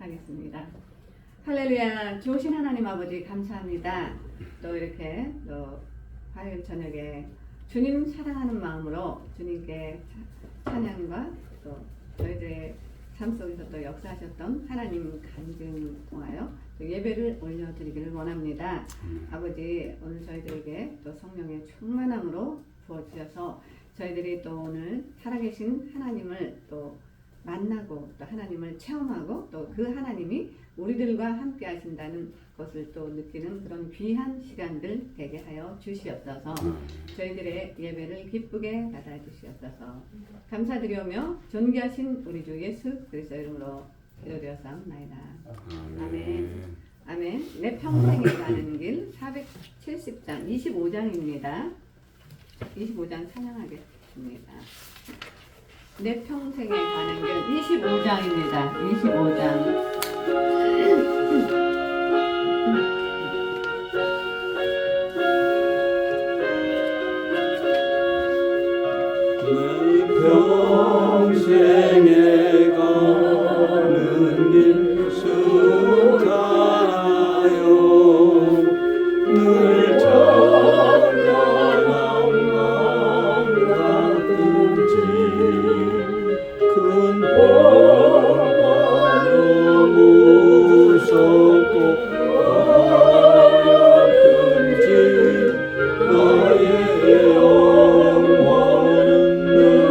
하겠습니다. 할렐루야. 좋으신 하나님 아버지 감사합니다. 또 이렇게 또 화요일 저녁에 주님 사랑하는 마음으로 주님께 찬양과 또 저희들의 삶 속에서 또 역사하셨던 하나님 간증 통하여 또 예배를 올려드리기를 원합니다. 아버지, 오늘 저희들에게 또 성령의 충만함으로 부어주셔서 저희들이 또 오늘 살아계신 하나님을 또 만나고 또 하나님을 체험하고 또 그 하나님이 우리들과 함께 하신다는 것을 또 느끼는 그런 귀한 시간들 되게 하여 주시옵소서. 저희들의 예배를 기쁘게 받아주시옵소서. 감사드리오며 존귀하신 우리 주 예수 그리스도 이름으로 기도드렸사옵나이다. 아멘. 아멘. 내 평생에 가는 길 470장 25장입니다. 25장 찬양하겠습니다. 내 평생에 가는 길 25장입니다. 25장. 내 평생에 가는 길 수고하여 늘 찬양한 마음 같은지 큰 벌받아 무섭고 어렵든지 나의 영혼은 늘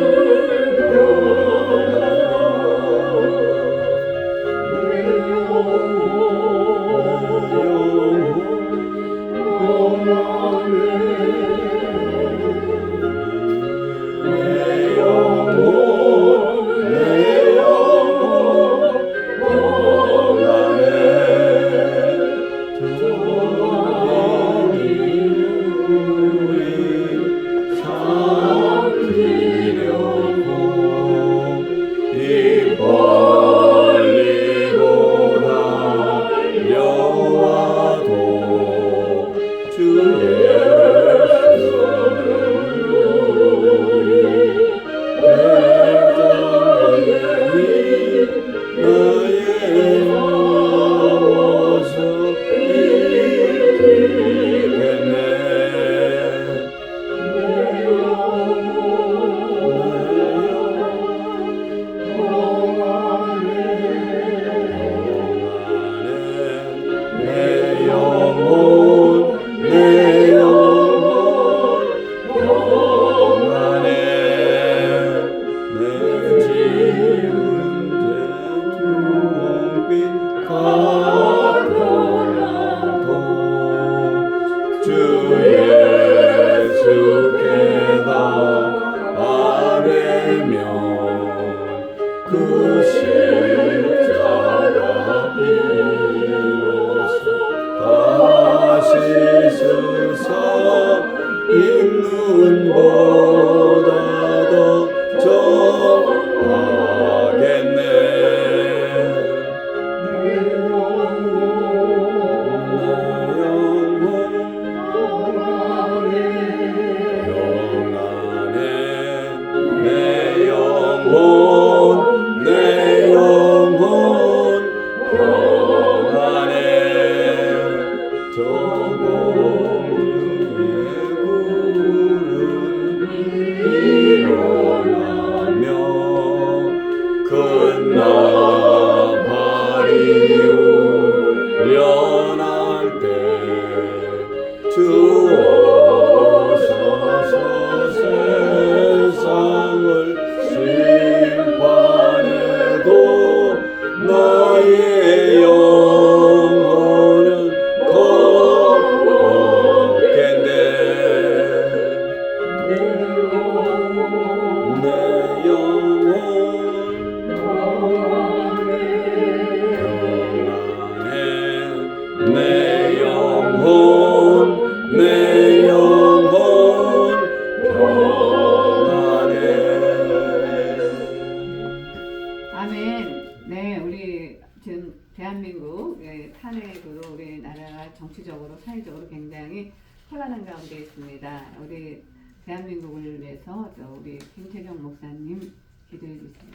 정치적으로 사회적으로 굉장히 혼란한 가운데 있습니다. 우리 대한민국을 위해서 우리 김태경 목사님 기도해 주세요.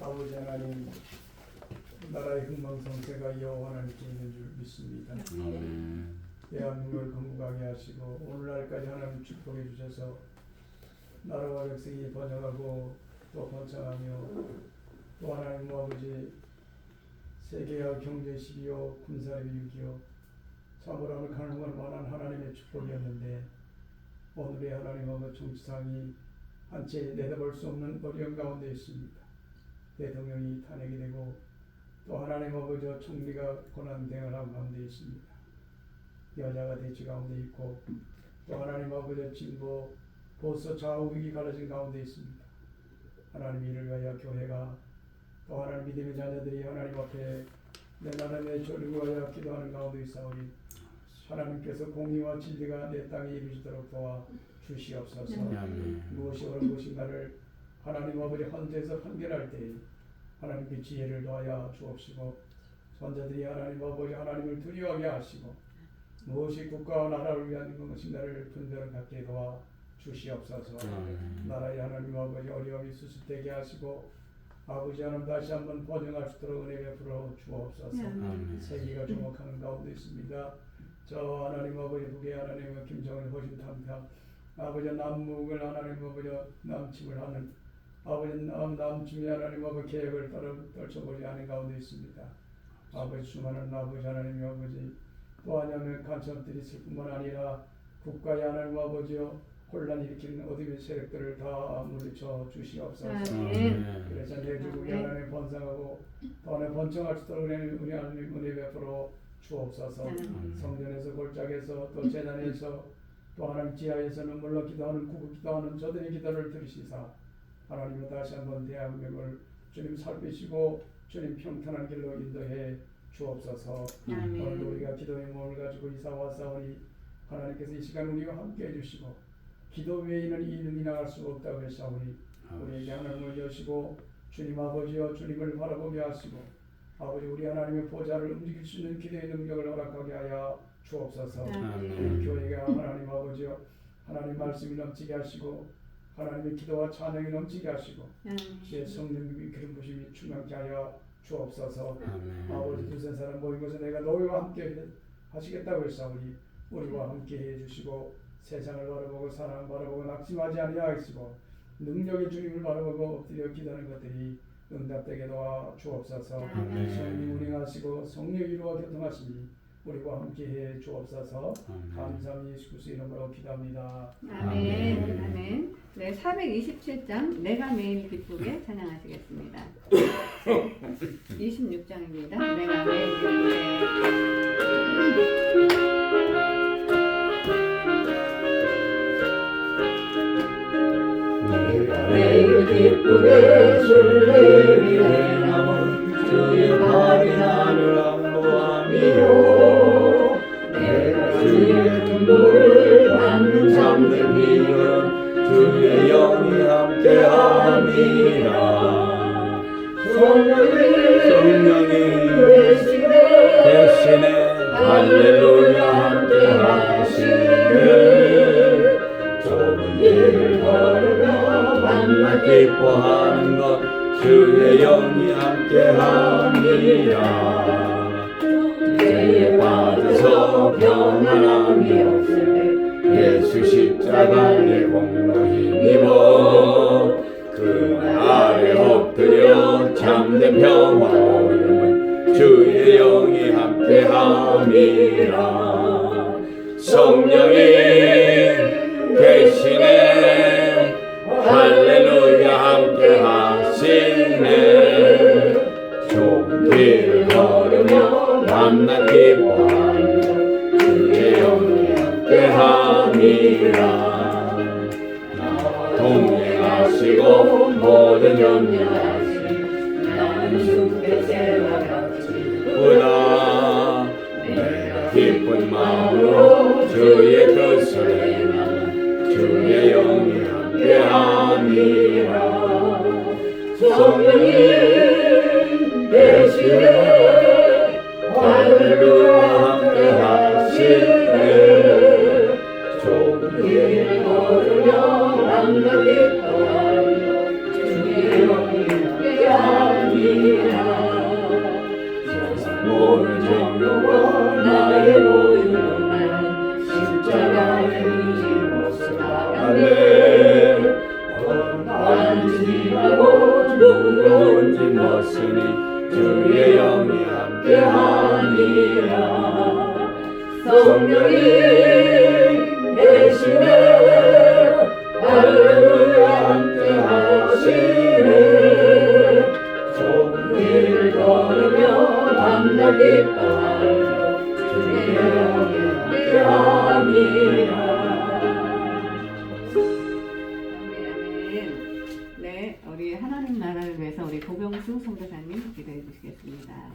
아버지 하나님, 나라의 흥망성쇠가 여호와 하나님께 있는 줄 믿습니다. 아멘. 대한민국을 건강하게 하시고 오늘날까지 하나님 축복해 주셔서 나라와 백성이 번영하고 또 번창하며 또 하나님 아버지 세계와 경제 시기요 군사의 위기요 참으로 가능할 만한 하나님의 축복이었는데 오늘의 하나님 아버지 정치상이 한채 내다볼 수 없는 어려움 가운데 있습니다. 대통령이 탄핵이 되고 또 하나님 아버지 총리가 고난대응하는 가운데 있습니다. 여자가 대치 가운데 있고 또 하나님 아버지 진보 보수 좌우 위기 갈라진 가운데 있습니다. 하나님 이를 위하여 교회가 또 하나님 믿음의 자녀들이 하나님 앞에 내 나라의 조를 위하여 기도하는 가운데 있사오니 하나님께서 공의와 진리가 내 땅에 이루어지도록 도와 주시옵소서. 무엇이 옳은 무엇인가를 하나님 아버지 헌재에서 판결할 때 하나님께 지혜를 더하여 주옵시고 선자들이 하나님 아버지 하나님을 두려워하게 하시고 무엇이 국가와 나라를 위한 것인가를 분별을 갖게 도와 주시옵소서. 나라의 하나님 아버지 어려움이 수습되게 하시고 아버지 하나님 다시 한번 번영할 수 있도록 은혜 베풀어 주옵소서. 세계가 주목하는 가운데 있습니다. 저 하나님 아버지 북의 하나님의 김정은 호신탐사 아버지 남북을 하나님 아버지 남침을 하는 아버지 남침이 하나님 아버지 계획을 떨쳐보지 않은 가운데 있습니다. 아버지 수많은 아버지 하나님 아버지 또 하나님의 간첩들이 있을 뿐만 아니라 국가의 하나님 아버지여 혼란 일으키는 어둠의 세력들을 다 물리쳐 주시옵소서. 그래서 내주국이 하나님 번성하고 또 하나님 번창할 수 있도록 우리 하나님 은혜 베풀어 주옵소서. 성전에서 골짜기에서 또 제단에서 또 하나님 지하에서 눈물로 기도하는 구국 기도하는 저들의 기도를 들으시사 하나님은 다시 한번 대한민국을 주님 살피시고 주님 평탄한 길로 인도해 주옵소서. 오늘 우리가 기도의 몸을 가지고 이사 왔사오니 하나님께서 이 시간 우리와 함께 해주시고 기도 외에는 이 능이 나갈 수 없다고 했사오니 우리에게 하나님을 여시고 주님 아버지여 주님을 바라보게 하시고 아버지 우리 하나님의 보좌를 움직일 수 있는 기도의 능력을 허락하게 하여 주옵소서. 우리 교회가 하나님 아버지여 하나님 말씀이 넘치게 하시고 하나님의 기도와 찬양이 넘치게 하시고 주의 성령님의 기름 부심이 충만케 하여 주옵소서. 아버지 두세 사람 모인 곳에 내가 너희와 함께 하시겠다고 했사오니 우리와 함께 해주시고 세상을 바라보고 사람 바라보고 낙심하지 아니하시고 능력의 주님을 바라보고 엎드려 기도하는 것들이 응답되게 도와 주옵소서. 성령 운행하시고 성령 이루어 교통하시니 우리와 함께해 주옵소서. 감사합니다. 예수 그리스도 이름으로 기도합니다. 아멘. 아멘. 네, 427장 내가 매일 기쁘게 찬양하시겠습니다. 26장입니다. 내가 매일 기쁘게 매일 기쁘게 주를 행하면 주의 발이 나를 안보함이요 내가 주의 등불을 받는 잠든 이는 주의 영이 함께함이라 성령이 대신에 할렐루야 함께하시네 좁은 길을 걸으며 만나 기뻐하는 것 주의 영이 함께함이라 죄에 빠져서 평안함이 없을 때 예수 십자가의 공로 힘입어 그날 아래 엎드려 참된 평화 얻음은 주의 영이 함께함이라 성령이 계시네 할렐루야 함께하시네 좁은 길을 걸으며 만나 기뻐하는 주의 영이 함께함이라 나와 동행하시고 모든 염려하시니 나는 주께 새로같이 기쁘다 내가 기쁜 마음으로 주의 뜻을 행하는 주의 영이 함께함이라 성령이 계시네 할렐루야 함께하시네 좁은 길을 걸으며 만나 기뻐하며 주의 영이 함께함이라 떨지 말고 무거운 짐 벗으니 주의 영이 함께하니라. 성령이 계시네 할렐루야 함께하시네. 좁은 길을 걸으며 밤낮 기뻐하며 주의 영이 함께하니라. 네, 우리 하나님 나라를 위해서 우리 고병수 선교사님 기도해 주시겠습니다.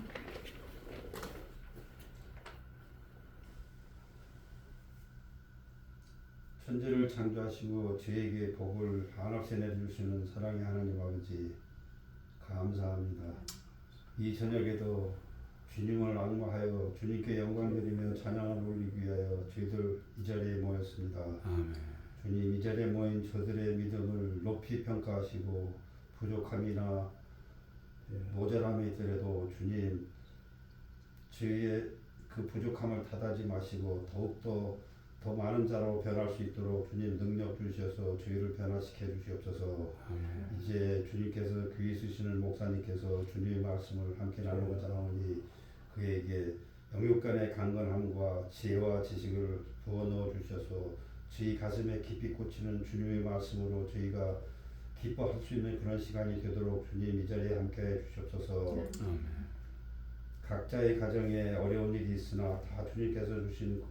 천지를 창조하시고 저에게 복을 한없이 내주시는 사랑의 하나님 아버지 감사합니다. 이 저녁에도 주님을 악마하여 주님께 영광 드리며 찬양을 올리기 위하여 저희들 이 자리에 모였습니다. 아멘. 주님, 이 자리에 모인 저들의 믿음을 높이 평가하시고 부족함이나 모자람이 있더라도 주님, 저희의 그 부족함을 탓하지 마시고 더욱더 더 많은 자로 변할 수 있도록 주님 능력 주셔서 저희를 변화시켜 주시옵소서. 아멘. 이제 주님께서 귀히 쓰시는 목사님께서 주님의 말씀을 함께 나누고자 하오니 그에게 영육간의 강건함과 지혜와 지식을 부어넣어 주셔서 저희 가슴에 깊이 꽂히는 주님의 말씀으로 저희가 기뻐할 수 있는 그런 시간이 되도록 주님 이 자리에 함께해 주시옵소서. 아멘. 각자의 가정에 어려운 일이 있으나 다 주님께서 주신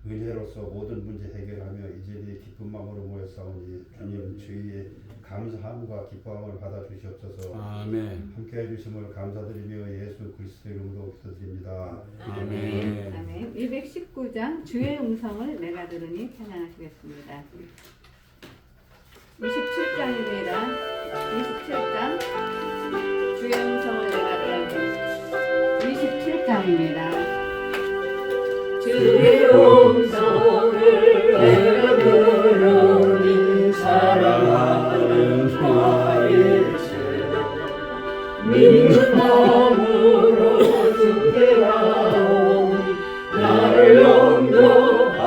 은혜로서 모든 문제 해결하며 이 자리에 기쁜 마음으로 모였사오니 주님 저희의 감사함과 기뻐함을 받아 주시옵소서. 아멘. 함께해 주심을 감사드리며 예수 그리스도 이름으로 기도드립니다. 아멘. 아멘. 219장 주의 음성을 내가 들으니 찬양하시겠습니다. 27장입니다. 27장 주의 음성을 내가 들으니 27장입니다. 주의 음성을 내가 들으니 사랑하는 나일세. 믿는 마음으로 주께 가오니 나를 용서하소서.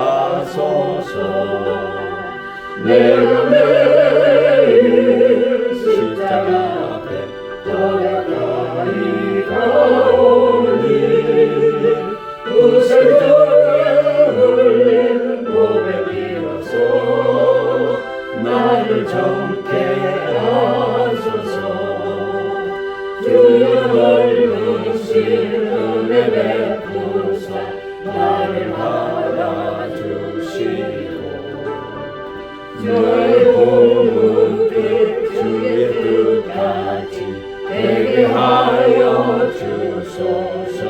내가 매일 십자가 앞에 더 가까이 가오니 구세주의 흘린 몸에 비어서 나를 정케 하소서. 주의 넓으신 은혜 베푸사 나를 받아주시고 주의 공급들 주의 뜻같이 되게 하여 주소서.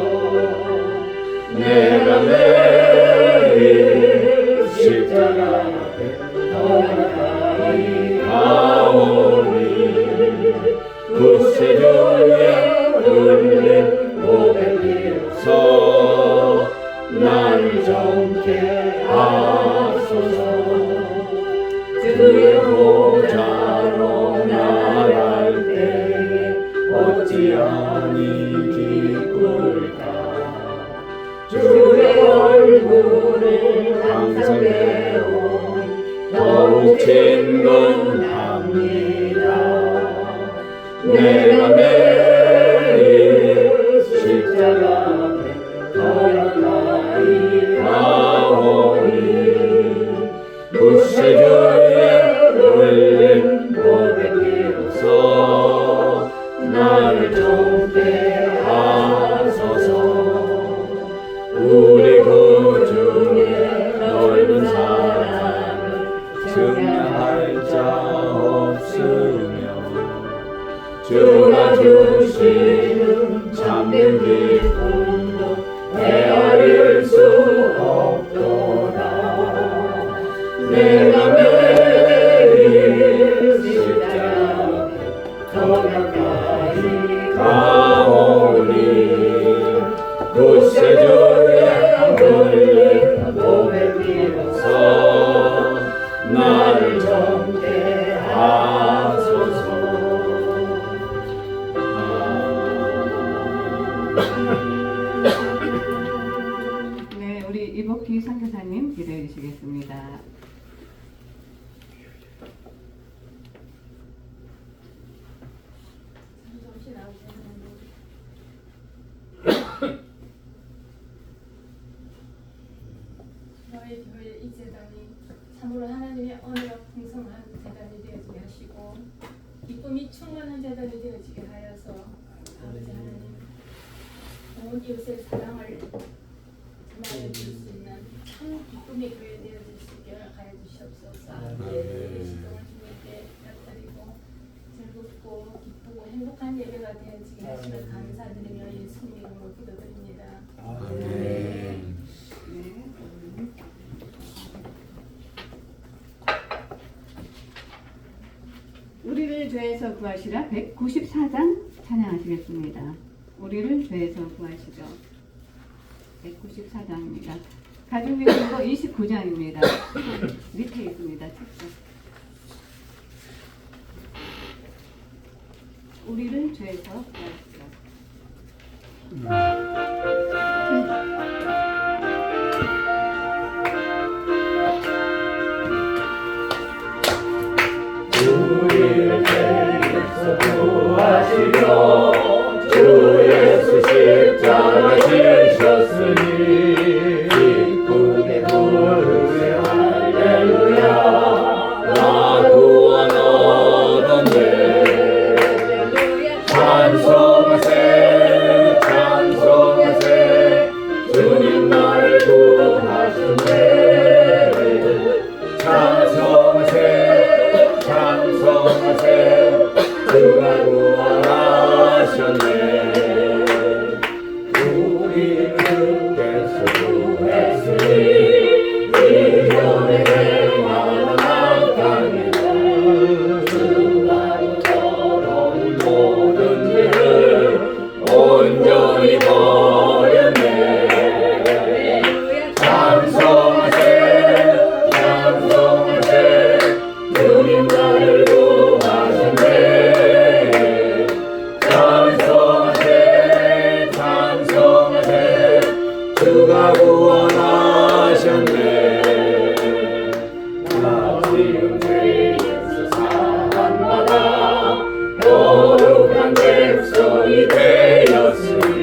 내가 매일 십자가 앞에 더 가까이 가오니 구세주의 흘린 몸에 비어서 나를 정케 하소서. 주의 보좌로 나갈 때에 어찌하니 기쁠까. 주의 얼굴을 항상 배우니 더욱 친근합니다. 내가 매일 십자가 앞에 더 가까이 가오니 구세주의 흘린 몸에 비어서 나를 정케 하소서. 우리 구주의 넓은 사랑을 증명할 자 없으며 주가 주시는 참된 기쁨도 헤아릴 수 없도다. 내가 매일 십자가 앞에 더 가까이 가오니 구세주의 흘린 몸에 비어서 나를 정케 하소서. 네, 우리 이복희 선교사님 기도해 주시겠습니다. 이웃의 사랑을 전하여줄 수 있는 참 기쁨의 교회 되어줄 수 있게 하여 주시옵소서. 이 시간을 주님께 드리고 즐겁고 기쁘고 행복한 예배가 되어지게 하시면 감사드리며 예수님 이름으로 기도드립니다. 아멘. 우리를 죄에서 구하시라 194장 찬양하시겠습니다. 우리를 죄에서 구하시죠. 194장입니다. 가족예술고 29장입니다. 밑에 있습니다. 책자. 우리를 죄에서 구하시라. 우리를 죄에서 구하시며 주 예수 십자가 지셨으니 기쁘게 부르세 할렐루야. 나 구원 얻었네. 찬송하세 찬송하세 주님 나를 구하셨네. 찬송하세 찬송하세 주가 구원하셨네. 우리를 주께서 구했으니 이전에 행하는 악당이라. 주가 더러운 모든 죄를 온전히 버렸네. 찬송하세 찬송하세 주님 나를 구하셨네. 찬송하세 찬송하세 주가 구원하셨네. 나 지금 죄에서 사함받아 거룩한 백성이 되었으니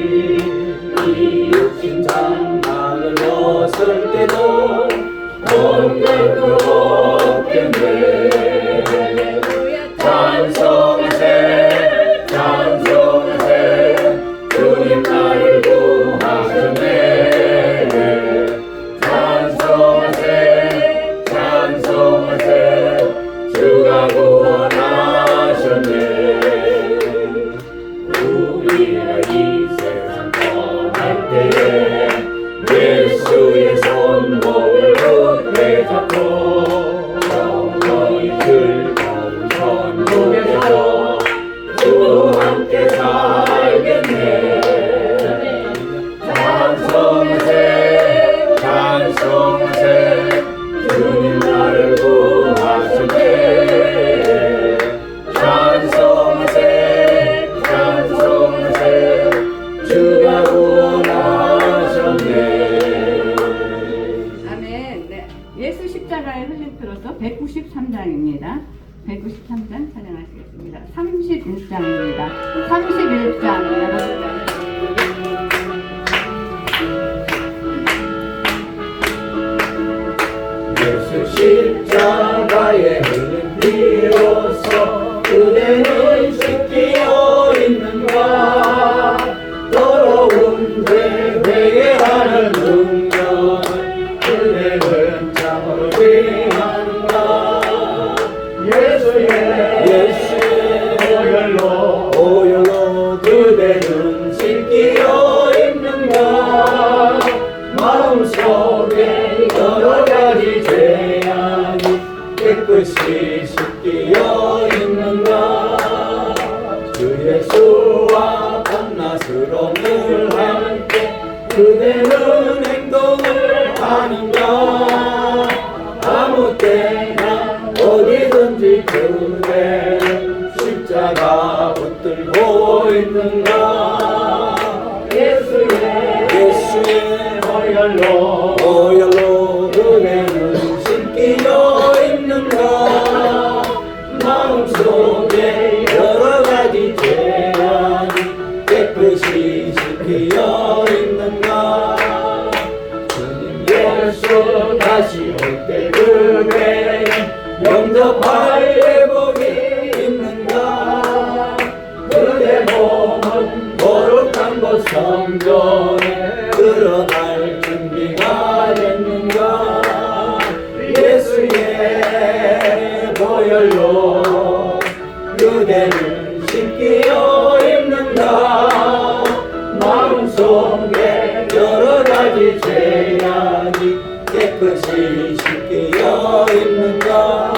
이 육신 장막을 벗을 때도 온전히 없겠네. 찬송하세 찬송하세 주님 나를 구하셨네. 찬송하세 찬송하세 주가 구원하셨네. 우리가 이 세상 떠날 때에 예수의 손목을 굳게 잡고 영원히 즐거운 천국에서 주와 함께 살겠네. 찬송하세 찬송하세 주님 나를 구하셨네. 찬송하세 찬송하세 주가 구원하셨네. 아멘. 네. 예수 십자가의 흘린 피로서 193장입니다. 193장 찬양하시겠습니다. 31장입니다. 31장 여러분. 예수 십자가에 흘린 피로서 그대는 씻기어 있는가. 더러운 죄 회개하는 능력을 그대는 참으로 지하는가. 예수의 오열로 그대는 씻기어 있는가. 마음속에 여러 가지 죄악이 깨끗이 씻기어 있는가. 주 예수와 밤낮으로 함께 그대는 행동을 하는가. 아무 때나 어디든지 그대는 십자가 붙들고 있는가. 예수의 오열로 그대는 씻기어 있는가. 마음속에 여러 가지 죄악이 깨끗이 씻기어 있는가. 주님 예수 다시 올 때 그대 영접할 예복이 있는가. 그대 몸은 거룩한 곳에 성전에 들어갈 준비가 됐는가 예수의 보혈로 그대를 씻기어 입는가 마음속에 여러 가지 죄악이 깨끗이 씻기어 입는가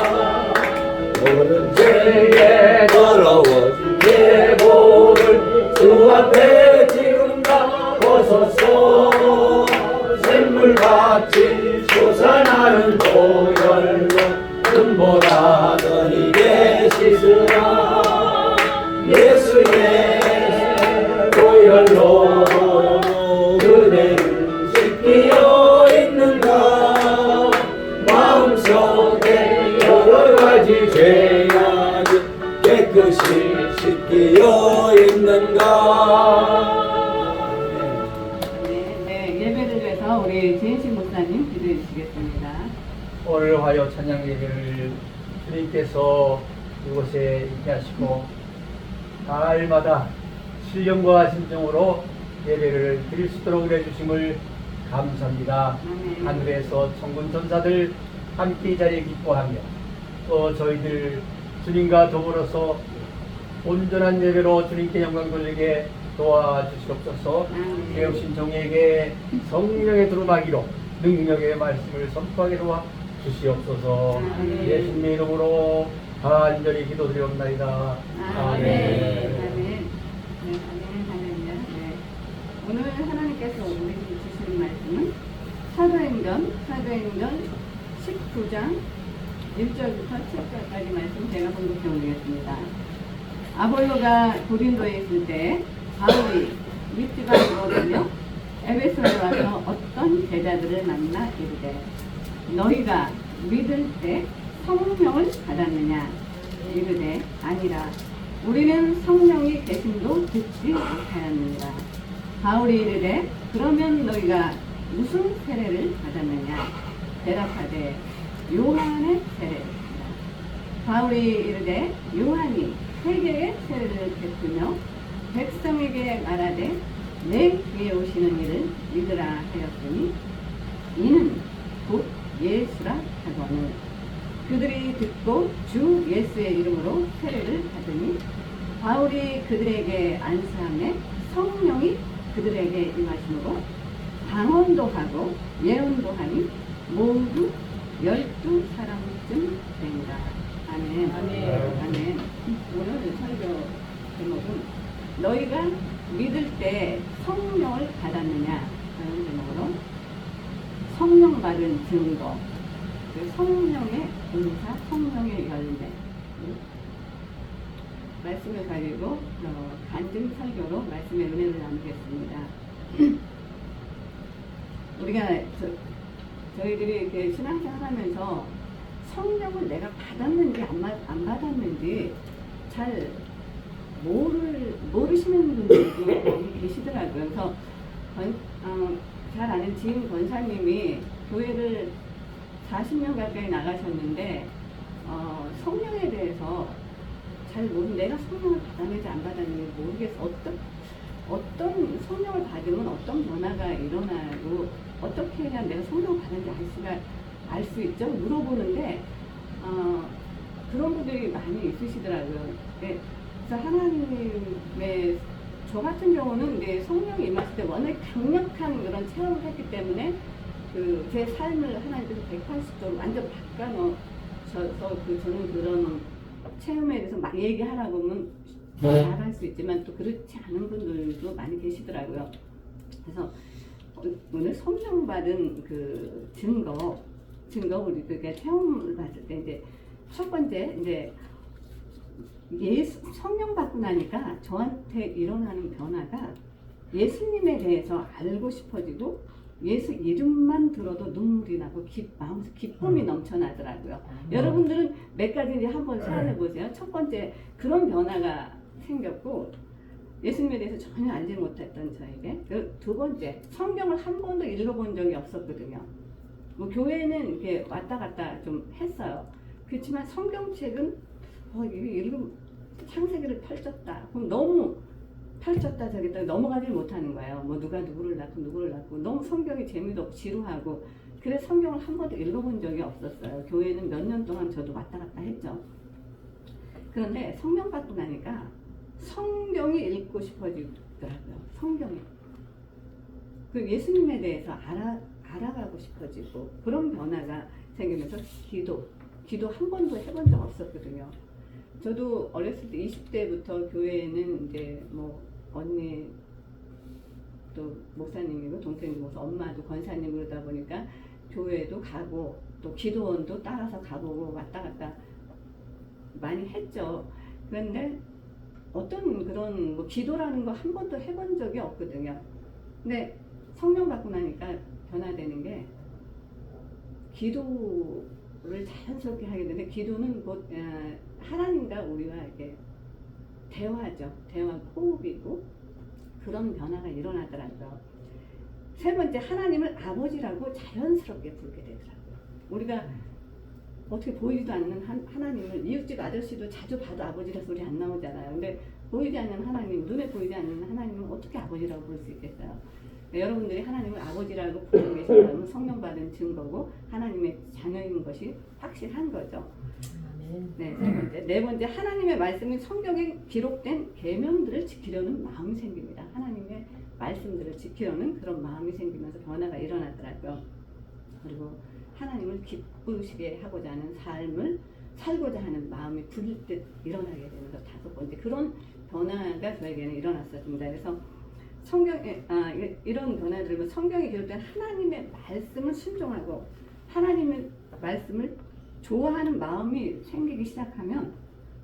모든 죄에 더러워진 내 볼을 주 앞에 지금 다 벗었소 샘물같이 솟아나는 보혈로 눈보라 더 이게 씻으라 예수의 보혈로 그대를 씻기어 있는가 마음속에 여러 가지 죄악이 깨끗이 씻기어 있는가 네, 예배를 위해서 우리 제인식 목사님 기도해 주시겠습니다. 오늘 화요 찬양 예배를 주님께서 이곳에 있게 하시고 날마다 신령과 심정으로 예배를 드릴 수 있도록 해주심을 감사합니다. 아멘. 하늘에서 천군 천사들 함께 이 자리에 기뻐하며 또 저희들 주님과 더불어서 온전한 예배로 주님께 영광 돌리게 도와주시옵소서. 아멘. 배우신 종에게 성령의 두루마기로 능력의 말씀을 선포하게 도와주시옵소서. 아멘. 예수님의 이름으로 간절히 기도드리옵나이다. 아멘. 네, 아멘. 할렐루야. 네. 오늘 하나님께서 우리에게 주시는 말씀은 사도행전 19장 1절부터 7절까지 말씀 제가 번독해 올리겠습니다. 아볼로가 고린도에 있을 때 바울이 미트가 이루어지며 에베소에 와서 어떤 제자들을 만나 이르되 너희가 믿을 때 성령을 받았느냐 이르되 아니라 우리는 성령이 계심도 듣지 못하였느니라. 바울이 이르되 그러면 너희가 무슨 세례를 받았느냐 대답하되 요한의 세례를. 바울이 이르되 요한이 세계의 세례를 베푸며 백성에게 말하되 내 뒤에 오시는 이를 믿으라 하였으니 이는 곧 예수라 하거늘 그들이 듣고 주 예수의 이름으로 세례를 받으니 바울이 그들에게 안수하매 성령이 그들에게 임하심으로 방언도 하고 예언도 하니 모두 12사람쯤 된다. 아멘. 아멘. 오늘 설교 제목은 너희가 믿을 때 성령을 받았느냐 하는 제목으로 성령 받은 증거, 성령의 은사, 성령의 열매 말씀을 가지고 간증 설교로 말씀의 은혜를 나누겠습니다. 우리가 저희들이 이렇게 신앙생활하면서 성령을 내가 받았는지 안 받았는지 잘 모르시는 분들도 많이 계시더라고요. 그래서 잘 아는 지인 권사님이 교회를 40년 가까이 나가셨는데 성령에 대해서 잘 모르는 내가 성령을 받았는지 안 받았는지 모르겠어. 어떤 성령을 받으면 어떤 변화가 일어나고 어떻게 해야 내가 성령을 받았는지 알 수 있죠? 물어보는데 그런 분들이 많이 있으시더라고요. 네, 그래서 하나님의 저 같은 경우는 이제 성령이 임했을 때 워낙 강력한 그런 체험을 했기 때문에 제 삶을 하나님께서 180도로 완전 바꿔놓으셔서 저는 그런 체험에 대해서 막 얘기하라고 하면 잘할 수 있지만 또 그렇지 않은 분들도 많이 계시더라고요. 그래서 오늘 성령 받은 그 증거 우리가 체험을 봤을 때 이제 첫 번째 이제 성령 받고 나니까 저한테 일어나는 변화가 예수님에 대해서 알고 싶어지고 예수 이름만 들어도 눈물이 나고 마음에서 기쁨이 넘쳐나더라고요. 여러분들은 몇 가지인지 한번 생각해 보세요. 첫 번째 그런 변화가 생겼고 예수님에 대해서 전혀 알지 못했던 저에게. 두 번째 성경을 한 번도 읽어본 적이 없었거든요. 뭐 교회는 이렇게 왔다 갔다 좀 했어요. 그렇지만 성경책은 창세기를 펼쳤다. 그럼 너무 펼쳤다 저기다 넘어가질 못하는 거예요. 뭐 누가 누구를 낳고 너무 성경이 재미도 없고 지루하고 그래서 성경을 한 번도 읽어본 적이 없었어요. 교회는 몇 년 동안 저도 왔다 갔다 했죠. 그런데 성령 받고 나니까 성경이 읽고 싶어지더라고요. 성경이. 그 예수님에 대해서 알아가고 싶어지고 그런 변화가 생기면서 기도 한 번도 해본 적 없었거든요. 저도 어렸을 때 20대부터 교회에는 이제 뭐 언니 또 목사님이고 동생도 목사, 엄마도 권사님 그러다 보니까 교회도 가고 또 기도원도 따라서 가보고 왔다 갔다 많이 했죠. 그런데 어떤 그런 뭐 기도라는 거 한 번도 해본 적이 없거든요. 근데 성령 받고 나니까 변화되는 게 기도를 자연스럽게 하게 되는데 기도는 곧 하나님과 우리와 이렇게 대화죠. 대화 호흡이고 그런 변화가 일어나더라고요. 세 번째, 하나님을 아버지라고 자연스럽게 부르게 되더라고요. 우리가 어떻게 보이지도 않는 하나님을 이웃집 아저씨도 자주 봐도 아버지라 소리 안 나오잖아요. 근데 보이지 않는 하나님, 눈에 보이지 않는 하나님은 어떻게 아버지라고 부를 수 있겠어요? 여러분들이 하나님을 아버지라고 부르고 계신다면 성령 받은 증거고 하나님의 자녀인 것이 확실한 거죠. 네, 세 번째. 네 번째, 하나님의 말씀이 성경에 기록된 계명들을 지키려는 마음이 생깁니다. 하나님의 말씀들을 지키려는 그런 마음이 생기면서 변화가 일어나더라고요. 그리고 하나님을 기쁘시게 하고자 하는 삶을 살고자 하는 마음이 불뜻 일어나게 되는 것. 다섯 번째, 그런 변화가 저에게는 일어났었습니다. 그래서 성경에 이런 변화들은 성경에 기록된 하나님의 말씀을 순종하고 하나님의 말씀을 좋아하는 마음이 생기기 시작하면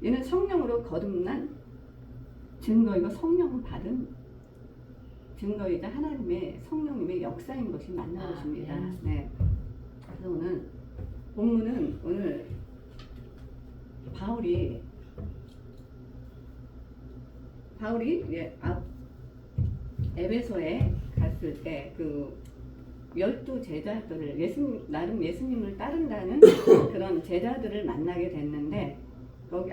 얘는 성령으로 거듭난 증거이고 성령을 받은 증거이자 하나님의 성령님의 역사인 것이 맞는 것입니다. 네. 그래서 오늘 본문은 오늘 바울이 에베소에 갔을 때 그 12 제자들을 나름 예수님을 따른다는 그런 제자들을 만나게 됐는데 거기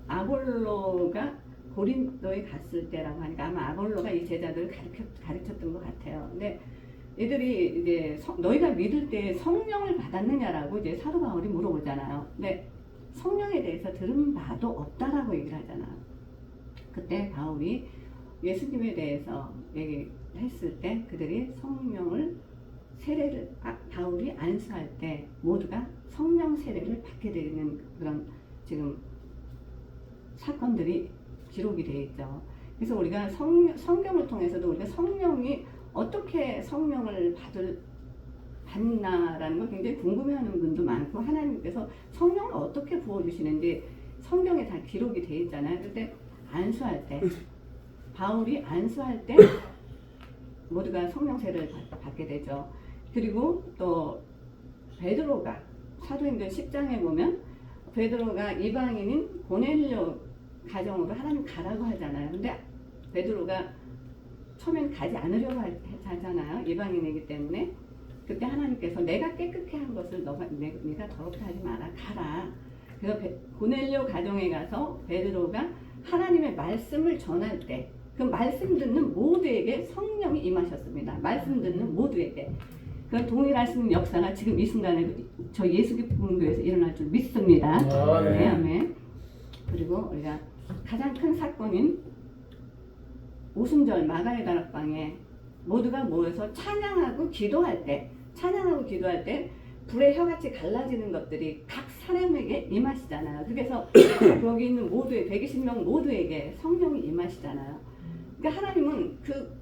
아볼로가 고린도에 갔을 때라고 하니까 아마 아볼로가 이 제자들을 가르쳤던 것 같아요. 근데 얘들이 이제 너희가 믿을 때 성령을 받았느냐라고 이제 사도 바울이 물어보잖아요. 근데 성령에 대해서 들은 바도 없다라고 얘기를 하잖아요. 그때 바울이 예수님에 대해서 얘기했을 때 그들이 성령을 세례를 바울이 안수할 때 모두가 성령 세례를 받게 되는 그런 지금 사건들이 기록이 되어 있죠. 그래서 우리가 성경을 통해서도 우리가 성령이 어떻게 성령을 받나라는 걸 굉장히 궁금해하는 분도 많고 하나님께서 성령을 어떻게 부어주시는지 성경에 다 기록이 되어 있잖아요. 그때 안수할 때 바울이 안수할 때 모두가 성령 세례를 받게 되죠. 그리고 또 베드로가 사도행전 10장에 보면 베드로가 이방인인 고넬료 가정으로 하나님 가라고 하잖아요. 근데 베드로가 처음엔 가지 않으려고 하잖아요. 이방인이기 때문에. 그때 하나님께서 내가 깨끗게 한 것을 네가 더럽게 하지 마라. 가라. 그래서 고넬료 가정에 가서 베드로가 하나님의 말씀을 전할 때 그 말씀 듣는 모두에게 성령이 임하셨습니다. 말씀 듣는 모두에게. 그 동일하신 역사가 지금 이 순간에 저 예수기쁨교회에서 일어날 줄 믿습니다. 네, 아멘. 그리고 우리가 가장 큰 사건인 오순절 마가의 다락방에 모두가 모여서 찬양하고 기도할 때 불의 혀같이 갈라지는 것들이 각 사람에게 임하시잖아요. 그래서 거기 있는 모두의 120명 모두에게 성령이 임하시잖아요. 그러니까 하나님은 그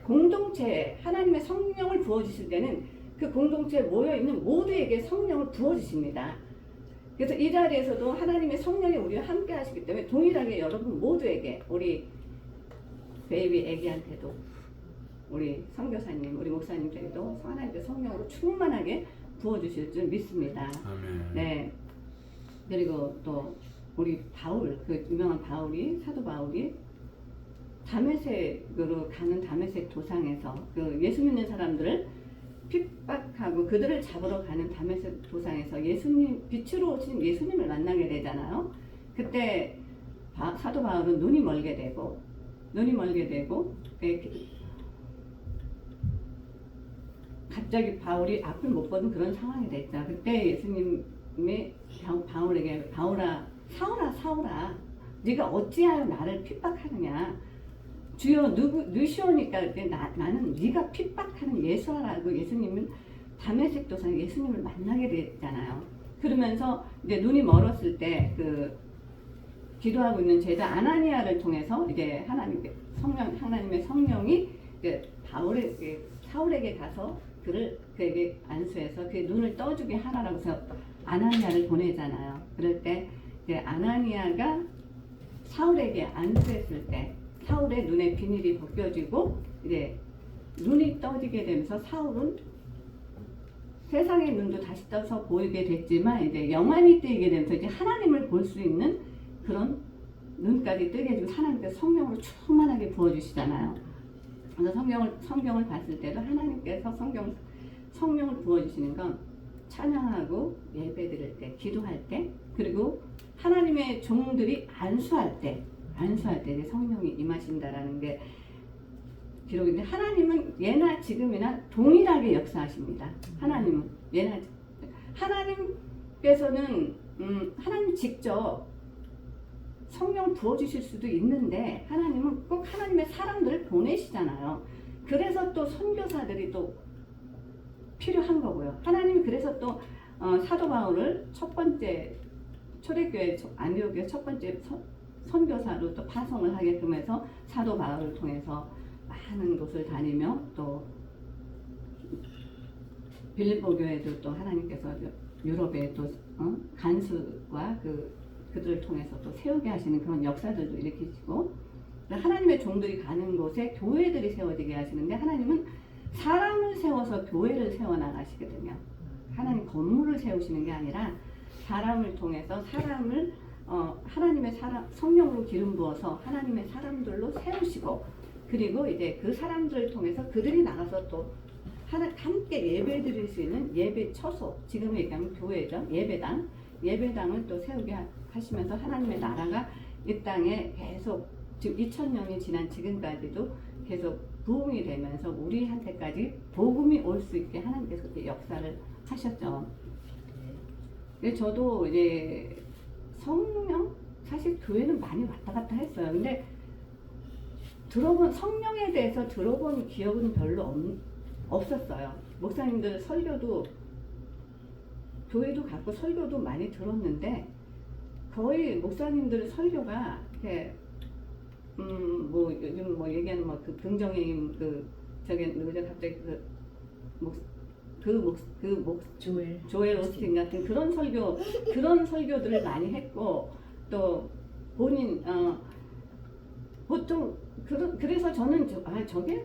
공동체에 하나님의 성령을 부어주실 때는 그 공동체에 모여있는 모두에게 성령을 부어주십니다. 그래서 이 자리에서도 하나님의 성령이 우리와 함께 하시기 때문에 동일하게 여러분 모두에게 우리 베이비 애기한테도 우리 선교사님, 우리 목사님들에게도 하나님의 성령으로 충만하게 부어주실 줄 믿습니다. 아멘. 네. 그리고 또 우리 바울, 그 유명한 바울이 사도 바울이 다메섹으로 가는 다메섹 도상에서 그 예수 믿는 사람들을 핍박하고 그들을 잡으러 가는 다메섹 도상에서 예수님 빛으로 오신 예수님을 만나게 되잖아요. 그때 사도 바울은 눈이 멀게 되고 갑자기 바울이 앞을 못 보는 그런 상황이 됐죠. 그때 예수님이 바울에게 사울아 네가 어찌하여 나를 핍박하느냐. 주여 누시오니까 그때 나는 네가 핍박하는 예수라고 예수님은 다메섹 도상에 예수님을 만나게 됐잖아요. 그러면서 이제 눈이 멀었을 때 그 기도하고 있는 제자 아나니아를 통해서 이제 하나님의 성령이 이제 사울에게 가서 그에게 안수해서 그의 눈을 떠주게 하라고 해서 아나니아를 보내잖아요. 그럴 때 이제 아나니아가 사울에게 안수했을 때 사울의 눈에 비닐이 벗겨지고 이제 눈이 떠지게 되면서 사울은 세상의 눈도 다시 떠서 보이게 됐지만 이제 영안이 뜨이게 되면서 이제 하나님을 볼 수 있는 그런 눈까지 뜨게 해주고 하나님께서 성령으로 충만하게 부어주시잖아요. 그래서 성경을 봤을 때도 하나님께서 성령을 부어주시는 건 찬양하고 예배드릴 때, 기도할 때, 그리고 하나님의 종들이 안수할 때 이제 성령이 임하신다라는 게 기록인데 하나님은 예나 지금이나 동일하게 역사하십니다. 하나님께서는 하나님 직접 성령 부어주실 수도 있는데 하나님은 꼭 하나님의 사람들을 보내시잖아요. 그래서 또 선교사들이 또 필요한 거고요. 하나님이 그래서 또 사도 바울을 첫 번째 초대교회 안디옥의 첫 번째 선교사로 또 파송을 하게끔 해서 사도 바울을 통해서 많은 곳을 다니며 또 빌립보 교회도 또 하나님께서 유럽에 또 간수와 그들을 통해서 또 세우게 하시는 그런 역사들도 일으키시고 하나님의 종들이 가는 곳에 교회들이 세워지게 하시는데 하나님은 사람을 세워서 교회를 세워나가시거든요. 하나님 건물을 세우시는 게 아니라 사람을 통해서 사람을 하나님의 성령으로 기름 부어서 하나님의 사람들로 세우시고 그리고 이제 그 사람들을 통해서 그들이 나가서 또 함께 예배 드릴 수 있는 예배 처소, 지금 얘기하면 교회죠. 예배당을 또 세우게 하시면서 하나님의 나라가 이 땅에 계속 지금 2000년이 지난 지금까지도 계속 부흥이 되면서 우리한테까지 복음이 올 수 있게 하나님께서 그렇게 역사를 하셨죠. 근데 저도 이제 성령, 사실 교회는 많이 왔다 갔다 했어요. 근데 성령에 대해서 들어본 기억은 별로 없었어요. 목사님들 설교도 교회도 갔고 설교도 많이 들었는데 거의 목사님들 설교가 이렇게 뭐 요즘 뭐 얘기하는 뭐 그 긍정의 저게 누구죠 갑자기 조엘 오스틴 같은 그런 설교들을 많이 했고 또 본인 보통 그래서 저는 저게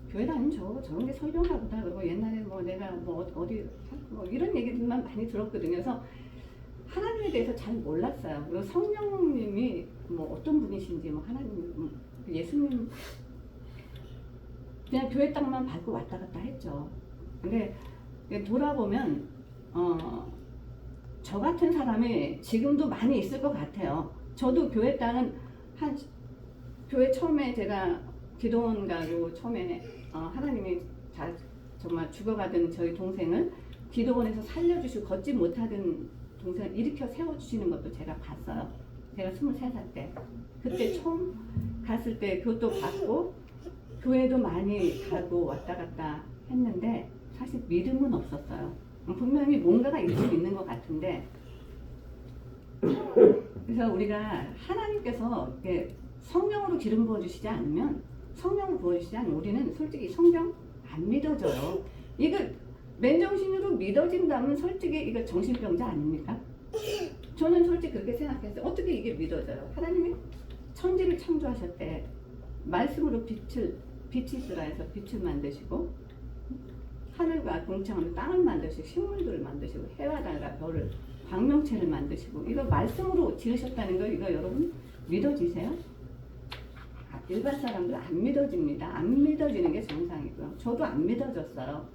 교회 다니면 저런 게 설교인가 보다. 그리고 옛날에 뭐 내가 뭐 어디 뭐 이런 얘기들만 많이 들었거든요. 그래서 하나님에 대해서 잘 몰랐어요. 그리고 성령님이 뭐 어떤 분이신지 뭐 하나님 예수님 그냥 교회 땅만 밟고 왔다 갔다 했죠. 근데 돌아보면 저 같은 사람이 지금도 많이 있을 것 같아요. 저도 교회 땅은 교회 처음에 제가 기도원 가고 처음에 하나님이 정말 죽어가던 저희 동생을 기도원에서 살려주시고 걷지 못하던 동생을 일으켜 세워주시는 것도 제가 봤어요. 제가 23살 때 그때 처음 갔을 때 그것도 봤고 교회도 많이 가고 왔다 갔다 했는데 사실 믿음은 없었어요. 분명히 뭔가가 있을 수 있는 것 같은데 그래서 우리가 하나님께서 성령으로 기름 부어주시지 않으면 성령을 부어주시지 않으면 우리는 솔직히 성경 안 믿어져요. 이거 맨정신으로 믿어진다면 솔직히 이거 정신병자 아닙니까? 저는 솔직히 그렇게 생각했어요. 어떻게 이게 믿어져요? 하나님이 천지를 창조하셨대. 말씀으로 빛이 있으라 해서 빛을 만드시고 하늘과 공창으로 땅을 만드시고 식물들을 만드시고 해와 달과 별을 광명체를 만드시고 이거 말씀으로 지으셨다는 거 이거 여러분 믿어지세요? 일반 사람들 안 믿어집니다. 안 믿어지는 게 정상이고요. 저도 안 믿어졌어요.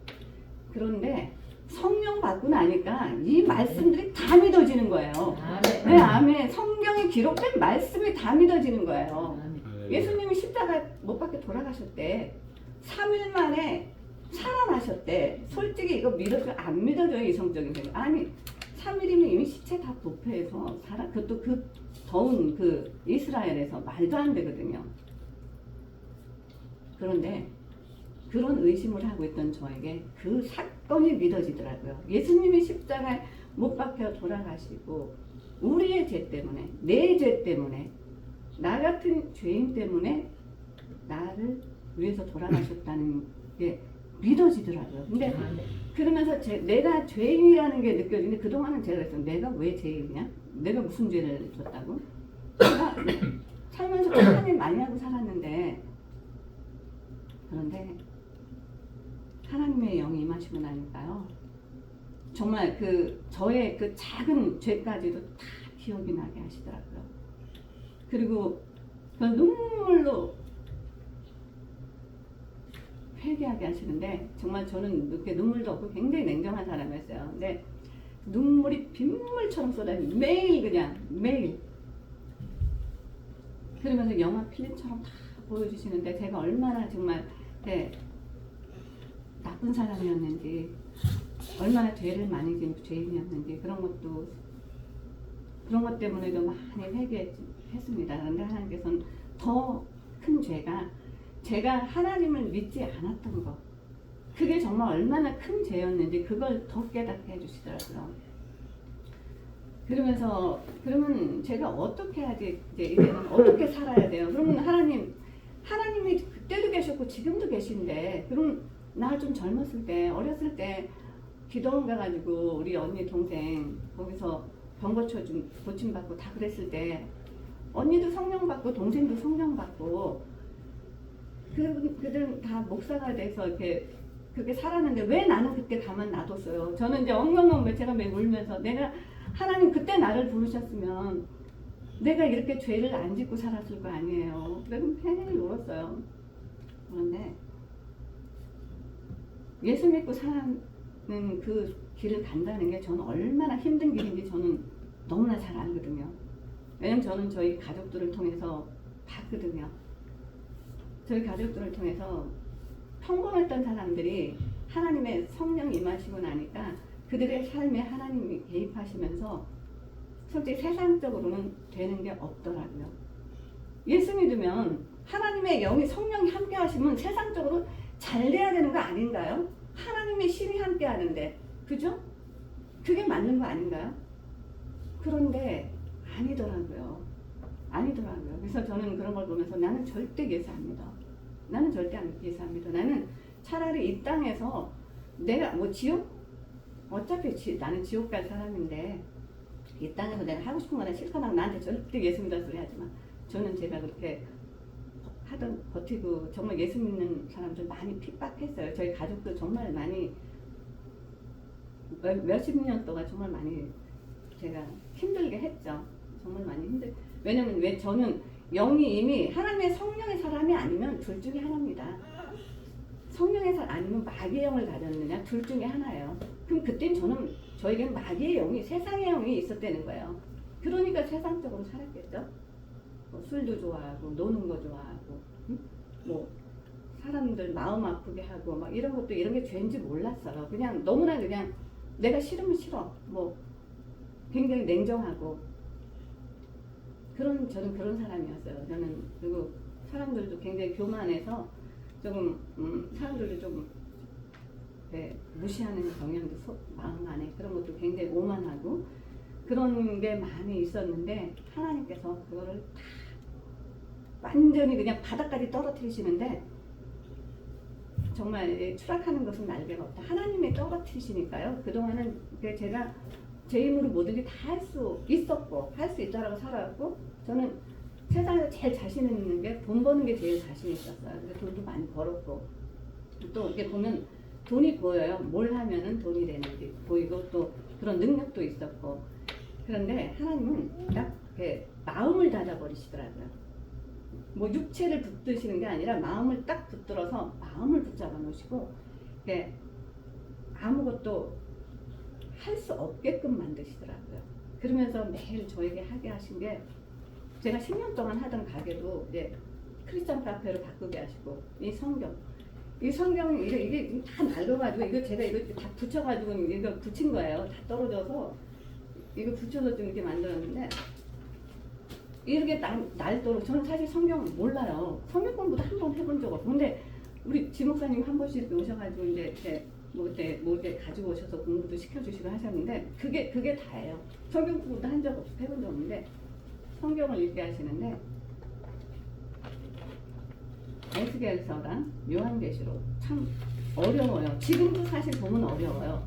그런데 성령 받고 나니까 이 말씀들이 다 믿어지는 거예요. 아멘. 네, 아멘. 성경에 기록된 말씀이 다 믿어지는 거예요. 아멘. 예수님이 십자가 못 박혀 돌아가셨대. 3일 만에 살아나셨대. 솔직히 이거 안 믿어져요, 이성적인 생각. 아니, 3일이면 이미 시체 다 부패해서 그것도 그 더운 그 이스라엘에서 말도 안 되거든요. 그런데 그런 의심을 하고 있던 저에게 그 사건이 믿어지더라고요. 예수님이 십자가에 못 박혀 돌아가시고 우리의 죄 때문에, 내 죄 때문에, 나 같은 죄인 때문에 나를 위해서 돌아가셨다는 게 믿어지더라고요. 근데 그러면서 내가 죄인이라는 게 느껴지는데 그동안은 제가 그랬어요. 내가 왜 죄인이냐? 내가 무슨 죄를 졌다고? 내가 살면서 하나님 많이 하고 살았는데, 그런데 하나님의 영이 임하시고 나니까요, 정말 저의 그 작은 죄까지도 다 기억이 나게 하시더라고요. 그리고 그 눈물로 회개하게 하시는데, 정말 저는 이렇게 눈물도 없고 굉장히 냉정한 사람이었어요. 근데 눈물이 빗물처럼 쏟아지고 매일 그러면서 영화 필름처럼 다 보여주시는데, 제가 얼마나 정말 나쁜 사람이었는지, 얼마나 죄를 많이 지은 죄인이었는지, 그런 것 때문에도 많이 회개했습니다. 그런데 하나님께서는 더 큰 죄가 제가 하나님을 믿지 않았던 것, 그게 정말 얼마나 큰 죄였는지 그걸 더 깨닫게 해주시더라고요. 그러면 제가 어떻게 하지? 이제는 어떻게 살아야 돼요? 그러면 하나님이 그때도 계셨고 지금도 계신데, 그럼 나 좀 젊었을 때, 어렸을 때 기도원 가가지고 우리 언니 동생 거기서 병고쳐 좀 고침받고 다 그랬을 때, 언니도 성령 받고 동생도 성령 받고 그들은 다 목사가 돼서 이렇게 그렇게 살았는데 왜 나는 그때 가만 놔뒀어요? 저는 이제 엉엉엉 제가 매 울면서, 내가 하나님 그때 나를 부르셨으면 내가 이렇게 죄를 안 짓고 살았을 거 아니에요. 그럼 팽팽히 울었어요. 그런데 예수 믿고 사는 그 길을 간다는 게 저는 얼마나 힘든 길인지 저는 너무나 잘 알거든요. 왜냐면 저는 저희 가족들을 통해서 봤거든요. 저희 가족들을 통해서 평범했던 사람들이 하나님의 성령이 임하시고 나니까 그들의 삶에 하나님이 개입하시면서 솔직히 세상적으로는 되는 게 없더라고요. 예수 믿으면 하나님의 영이 성령이 함께 하시면 세상적으로 잘 돼야 되는 거 아닌가요? 하나님의 신이 함께 하는데, 그죠? 그게 맞는 거 아닌가요? 그런데 아니더라고요. 그래서 저는 그런 걸 보면서 나는 절대 예수 안 믿어. 나는 절대 예수 안 믿어. 나는 차라리 이 땅에서 내가 어차피 나는 지옥 갈 사람인데, 이 땅에서 내가 하고 싶은 거나 싫거나 나한테 절대 예수 믿어 소리 하지 마. 저는 제가 그렇게 버티고 정말 예수 믿는 사람들 많이 핍박했어요. 저희 가족도 정말 많이 몇십 년 동안 정말 많이 제가 힘들게 했죠. 정말 많이 왜냐면 저는 영이 이미 하나님의 성령의 사람이 아니면 둘 중에 하나입니다. 성령의 사람 아니면 마귀의 영을 가졌느냐, 둘 중에 하나예요. 그럼 그땐 저에게는 마귀의 영이, 세상의 영이 있었다는 거예요. 그러니까 세상적으로 살았겠죠. 술도 좋아하고 노는 거 좋아하고, 사람들 마음 아프게 하고 막 이런 게 죄인지 몰랐어요. 그냥 너무나 그냥 내가 싫으면 싫어. 굉장히 냉정하고 저는 그런 사람이었어요. 그리고 사람들도 굉장히 교만해서 조금 사람들도 좀 무시하는 경향도 마음 안에 그런 것도 굉장히 오만하고 그런 게 많이 있었는데, 하나님께서 그거를 다 완전히 그냥 바닥까지 떨어뜨리시는데, 정말 추락하는 것은 날개가 없다. 하나님이 떨어뜨리시니까요. 그동안은 제가 제 힘으로 모든 게 다 할 수 있었고 할 수 있다라고 살아왔고, 저는 세상에서 제일 자신 있는 게 돈 버는 게 제일 자신 있었어요. 그래서 돈도 많이 벌었고, 또 이렇게 보면 돈이 보여요. 뭘 하면은 돈이 되는지 보이고, 또 그런 능력도 있었고. 그런데 하나님은 딱 이렇게 마음을 닫아버리시더라고요. 육체를 붙드시는 게 아니라 마음을 딱 붙들어서 마음을 붙잡아 놓으시고, 아무것도 할 수 없게끔 만드시더라고요. 그러면서 매일 저에게 하게 하신 게 제가 10년 동안 하던 가게도 이제 크리스찬 카페로 바꾸게 하시고 이 성경 이게 다 낡아가지고 이거 제가 이거 다 붙여가지고 이거 붙인 거예요. 다 떨어져서 이거 붙여서 좀 이렇게 만들었는데 이렇게 낡도록 저는 사실 성경 몰라요. 성경 공부도 한 번 해본 적 없고 근데 우리 지목사님 한 번씩 오셔가지고 이제 뭐 이렇게 가지고 오셔서 공부도 시켜주시고 하셨는데 그게 다예요. 성경 공부도 한 적 없고 해본 적 없는데 성경을 읽게 하시는데 에스겔서랑 요한계시록 참 어려워요. 지금도 사실 보면 어려워요.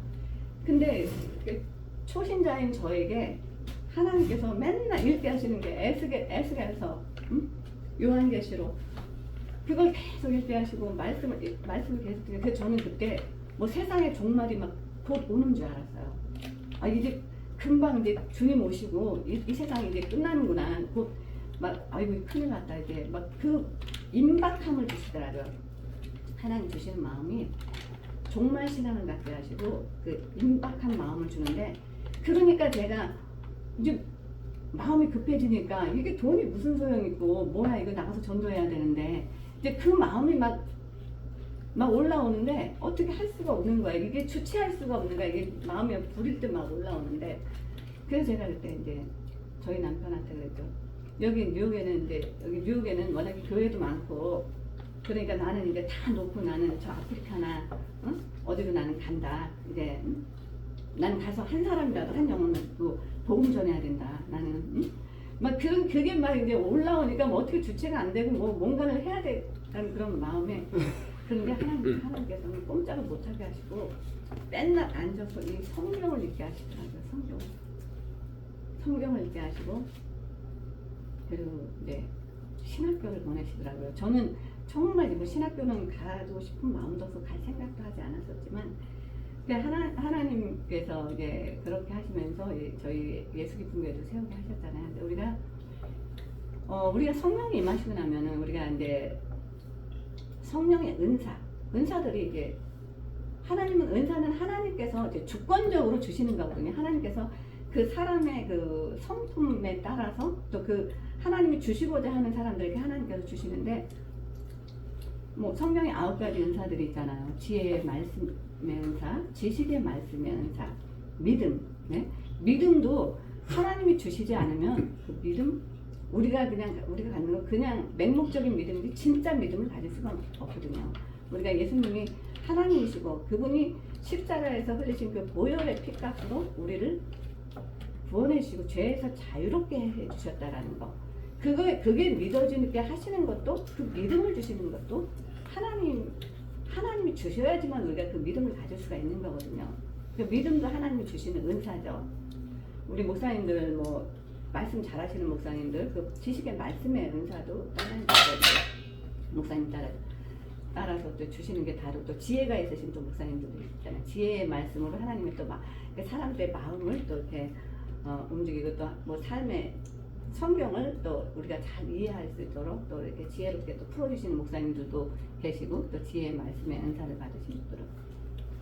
근데 초신자인 저에게 하나님께서 맨날 읽게 하시는 게 에스겔서, 요한계시록 그걸 계속 읽게 하시고 말씀을 계속 드리고 그래서 저는 그때 뭐 세상의 종말이 막 곧 오는 줄 알았어요. 아 이제 금방 이제 주님 오시고 이 세상이 이제 끝나는구나. 곧 막 아이고 큰일 났다 이제 막 그 임박함을 주시더라고요. 하나님 주시는 마음이 종말 신앙을 갖게 하시고 그 임박한 마음을 주는데 그러니까 제가 이제 마음이 급해지니까 이게 돈이 무슨 소용 있고 뭐야 이거 나가서 전도해야 되는데 이제 그 마음이 막 올라오는데 어떻게 할 수가 없는 거야. 이게 주체할 수가 없는 거야. 이게 마음이 부릴 때 막 올라오는데 그래서 제가 그때 이제 저희 남편한테 그랬죠. 여기 뉴욕에는 워낙에 교회도 많고 그러니까 나는 이제 다 놓고 나는 저 아프리카나 어디로 나는 간다. 이제 나는 가서 한 사람이라도 한 영혼을 복음 전해야 된다. 나는 막 그게 막 이제 올라오니까 뭐 어떻게 주체가 안 되고 뭐 뭔가를 해야 되는 그런 마음에 그런데 하나님께서는 꼼짝을 못하게 하시고 맨날 앉아서 이 성경을 읽게 하시더라고요. 성경을 읽게 하시고 그리고 이제 신학교를 보내시더라고요. 저는 정말 뭐 신학교는 가고 싶은 마음도 없고 갈 생각도 하지 않았었지만 하나님께서 이제 그렇게 하시면서 저희 예수 깊은 교회도 세우게 하셨잖아요. 근데 우리가 성령이 임하시고 나면은 우리가 이제 성령의 은사들이 이제 은사는 하나님께서 이제 주권적으로 주시는 거거든요. 하나님께서 그 사람의 그 성품에 따라서 또 그 하나님이 주시고자 하는 사람들에게 하나님께서 주시는데 뭐 성경에 9가지 은사들이 있잖아요. 지혜의 말씀의 은사, 지식의 말씀의 은사, 믿음. 네? 믿음도 하나님이 주시지 않으면 그 믿음 우리가 갖는 거 그냥 맹목적인 믿음이 진짜 믿음을 가질 수가 없거든요. 우리가 예수님이 하나님이시고 그분이 십자가에서 흘리신 그 보혈의 피값으로 우리를 구원해 주시고 죄에서 자유롭게 해 주셨다라는 거. 그게 믿어지게 하시는 것도 그 믿음을 주시는 것도 하나님이 주셔야지만 우리가 그 믿음을 가질 수가 있는 거거든요. 그 믿음도 하나님이 주시는 은사죠. 우리 목사님들 뭐 말씀 잘하시는 목사님들 그 지식의 말씀의 은사도 목사님 따라서 또 주시는 게 다르고 또 지혜가 있으신 또 목사님들도 있잖아요. 지혜의 말씀으로 하나님이 또 막 사람들의 마음을 또 이렇게 움직이고 또 뭐 삶의 성경을 또 우리가 잘 이해할 수 있도록 또 이렇게 지혜롭게 또 풀어주시는 목사님들도 계시고 또 지혜의 말씀의 은사를 받으신 분들은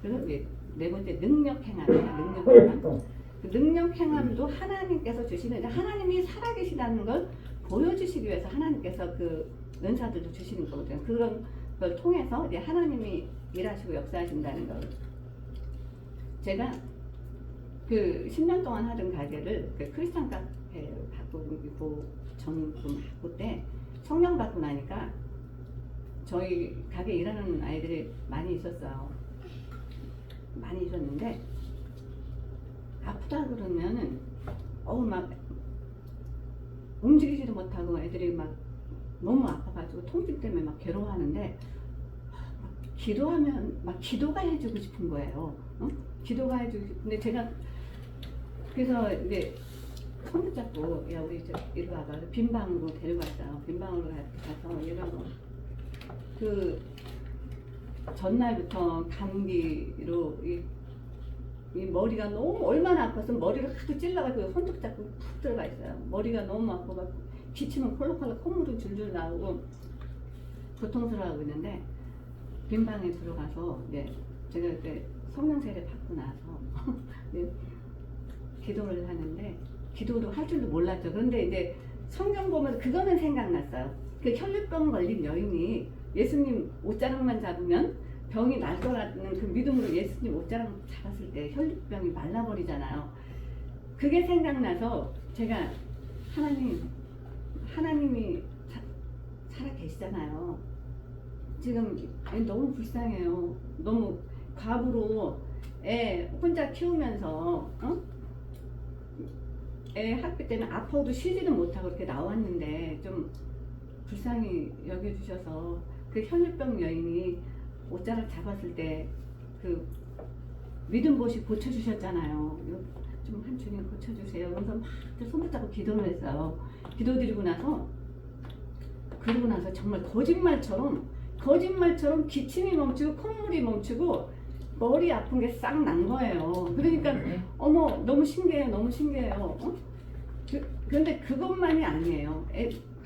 그리고 네 번째 능력 행함이에요. 그 능력 행함도 하나님께서 주시는 하나님이 살아계시다는 걸 보여주시기 위해서 하나님께서 그 은사들도 주시는 거거든요. 그런 걸 통해서 이제 하나님이 일하시고 역사하신다는 걸 제가 그 10년 동안 하던 가게를 그 크리스찬 카페로 바꾸고 바꿀 때 성령 받고 나니까 저희 가게 일하는 아이들이 많이 있었어요. 많이 있었는데 아프다 그러면은 막 움직이지도 못하고 애들이 막 너무 아파가지고 통증 때문에 막 괴로워하는데 기도하면 막 기도가 해주고 싶은 거예요. 기도가 해주고 싶은데 제가 그래서 이제 손 붙잡고 야 우리 이리 와봐 빈방으로 데려갔어요. 빈방으로 가서 얘가 그 전날부터 감기로 이 머리가 너무 얼마나 아파서 머리를 하도 찔러가지고 손톱 잡고 푹 들어가 있어요. 머리가 너무 아프고 막 기침은 콜록콜록 콧물이 줄줄 나오고 고통스러워하고 있는데 빈방에 들어가서 이제 제가 그때 성령 세례 받고 나서 네, 기도를 하는데 기도도 할 줄도 몰랐죠. 그런데 이제 성경 보면서 그거는 생각났어요. 그 혈류병 걸린 여인이 예수님 옷자락만 잡으면 병이 날 거라는 그 믿음으로 예수님 옷자락 잡았을 때 혈류병이 말라버리잖아요. 그게 생각나서 제가 하나님이 살아 계시잖아요. 지금 너무 불쌍해요. 너무 과부로 애 혼자 키우면서 애 학교 때는 아파도 쉬지는 못하고 이렇게 나왔는데 좀 불쌍히 여겨주셔서 그 혈류병 여인이 옷자락 잡았을 때 그 믿음 보시 고쳐주셨잖아요. 좀 한 주님 고쳐주세요. 그래서 막 손붙잡고 기도를 했어요. 기도드리고 나서 그러고 나서 정말 거짓말처럼 기침이 멈추고 콧물이 멈추고 머리 아픈 게 싹 난 거예요. 그러니까 어머 너무 신기해요. 그런데 그것만이 아니에요.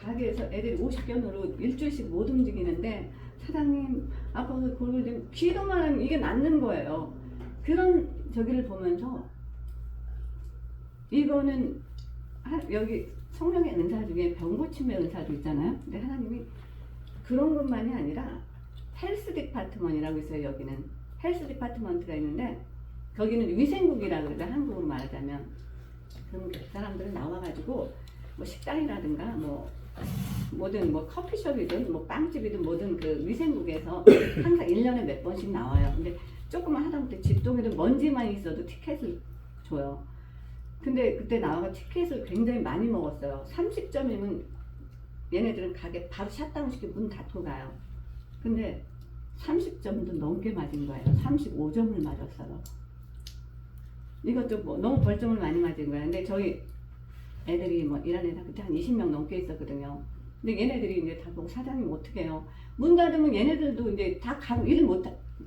가게에서 애들이 50견으로 일주일씩 못 움직이는데 사장님 아파서 골골 좀 기도만 하면 이게 낫는 거예요. 그런 저기를 보면서 이거는 여기 성령의 은사 중에 병고침의 은사도 있잖아요. 근데 하나님이 그런 것만이 아니라 헬스 디파트먼이라고 있어요. 여기는 헬스 디파트먼트가 있는데 거기는 위생국이라고 그러죠. 한국으로 말하자면. 그럼 그 사람들은 나와가지고 뭐 식당이라든가 뭐든 뭐 커피숍이든 뭐 빵집이든 뭐든 그 위생국에서 항상 1년에 몇 번씩 나와요. 근데 조금만 하다못해 집동에도 먼지만 있어도 티켓을 줘요. 근데 그때 나와서 티켓을 굉장히 많이 먹었어요. 30점이면 얘네들은 가게 바로 샷다운 시키고 문 닫고 가요. 근데 30점도 넘게 맞은 거예요. 35점을 맞았어요. 이것도 뭐 너무 벌점을 많이 맞은 거예요. 근데 저희 애들이 뭐 일하는 애들 그때 한 20명 넘게 있었거든요. 근데 얘네들이 이제 다 보고 사장님 어떻게 해요? 문 닫으면 얘네들도 이제 다 가고 일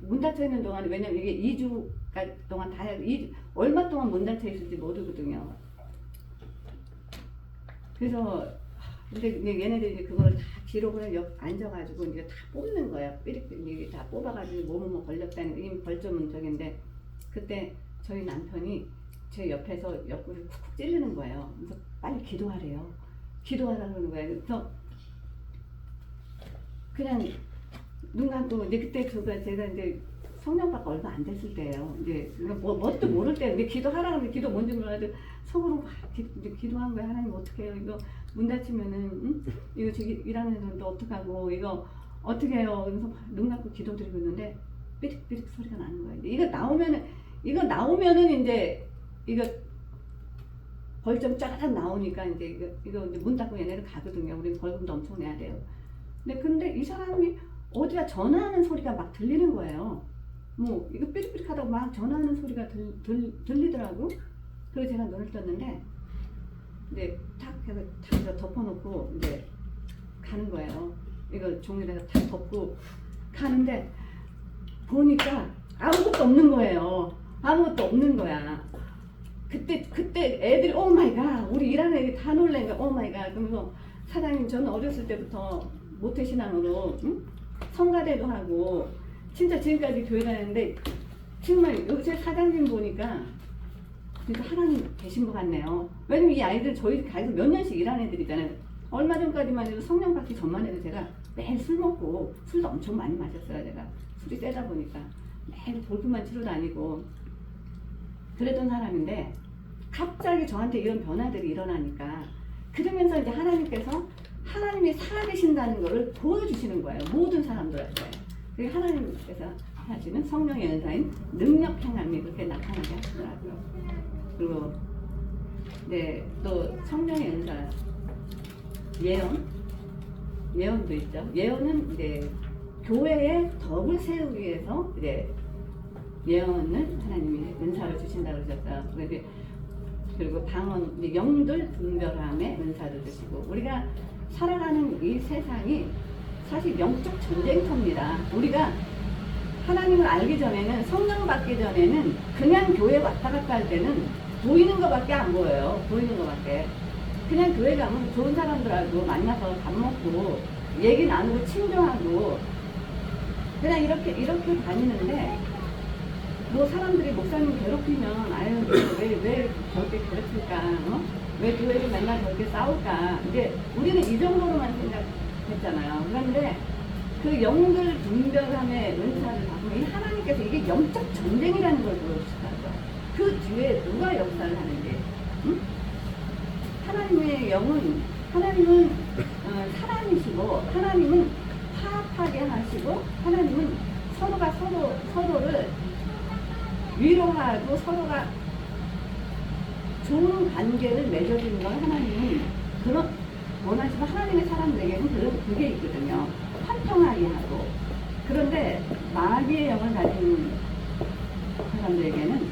문 닫혀 있는 동안에 왜냐면 이게 2주 동안 다 해야 얼마 동안 문 닫혀 있을지 모르거든요. 그래서 근데 얘네들이 이제 그걸 다 기록을 앉아가지고 이제 다 뽑는 거예요. 삐릭삐릭 다 뽑아가지고 뭐뭐 걸렸다는 이미 벌점은 저긴데 그때 저희 남편이 제 옆에서 옆구리를 쿡쿡 찌르는 거예요. 그래서 빨리 기도하래요. 기도하라 그러는 거예요. 그래서 그냥 눈 감고 이제 그때 제가 이제 성령 받고 얼마 안 됐을 때예요. 이제 뭣도 모를 때 근데 기도하라 그러면 기도 뭔지 몰라도 속으로 막 기도한 거예요. 하나님 어떻게 해요? 이거 문 닫히면은 이거 저기 일하는 사람도 어떡하고 이거 어떻게 해요? 그래서 눈 감고 기도드리고 있는데 삐릭삐릭 소리가 나는 거예요. 이거 나오면은 이제 이거 벌점 쫙 나오니까 이제 이거 이제 문 닫고 얘네들 가거든요. 우리는 벌금도 엄청 내야 돼요. 근데 이 사람이 어디가 전화하는 소리가 막 들리는 거예요. 뭐 이거 삐릭삐릭하다고 막 전화하는 소리가 들리더라고. 그래서 제가 눈을 떴는데 이제 탁 해서 탁 덮어놓고 이제 가는 거예요. 이거 종이에다가 탁 덮고 가는데 보니까 아무것도 없는 거예요. 아무것도 없는 거야. 그때 애들이 오 마이 갓 우리 일하는 애들이 다 놀란 거야. 오 마이 갓 그러면서 사장님 저는 어렸을 때부터 모태신앙으로 성가대도 하고 진짜 지금까지 교회 다녔는데 정말 요새 사장님 보니까 진짜 하나님 계신 것 같네요. 왜냐면 이 아이들 저희 가게에서 몇 년씩 일하는 애들이잖아요. 얼마 전까지만 해도 성령 받기 전만 해도 제가 매일 술 먹고 술도 엄청 많이 마셨어요. 제가 술이 세다 보니까 매일 볼품만 치러 다니고 그랬던 사람인데 갑자기 저한테 이런 변화들이 일어나니까 그러면서 이제 하나님께서 하나님이 살아계신다는 것을 보여주시는 거예요. 모든 사람들한테. 그게 하나님께서 하시는 성령의 은사인 능력 행함이 그렇게 나타나게 하시더라고요. 그리고 네, 또 성령의 은사 예언도 있죠. 예언은 이제 교회의 덕을 세우기 위해서 이제 예언을 하나님이 은사를 주신다고 그러셨어요. 그리고 방언, 영들 분별함의 은사를 주시고 우리가 살아가는 이 세상이 사실 영적 전쟁터입니다. 우리가 하나님을 알기 전에는 성령 받기 전에는 그냥 교회 왔다 갔다 할 때는 보이는 것밖에 안 보여요. 보이는 것밖에. 그냥 교회 가면 좋은 사람들하고 만나서 밥 먹고 얘기 나누고 친정하고 그냥 이렇게 다니는데 뭐 사람들이 목사님 괴롭히면 아유 왜 저렇게 괴롭힐까? 왜 교회를 맨날 저렇게 싸울까? 이제 우리는 이 정도로만 생각했잖아요. 그런데 그 영들 분별함의 은사를 받으면 이 하나님께서 이게 영적 전쟁이라는 걸 보여주시더라고요. 그 뒤에 누가 역사를 하는지. 응? 하나님의 영은 하나님은 사랑이시고 하나님은 화합하게 하시고 하나님은 서로가 서로를 위로하고 서로가 좋은 관계를 맺어주는 걸 하나님은 그런 원하시고 하나님의 사람들에게는 그게 있거든요. 화평하게 하고. 그런데 마귀의 영을 가진 사람들에게는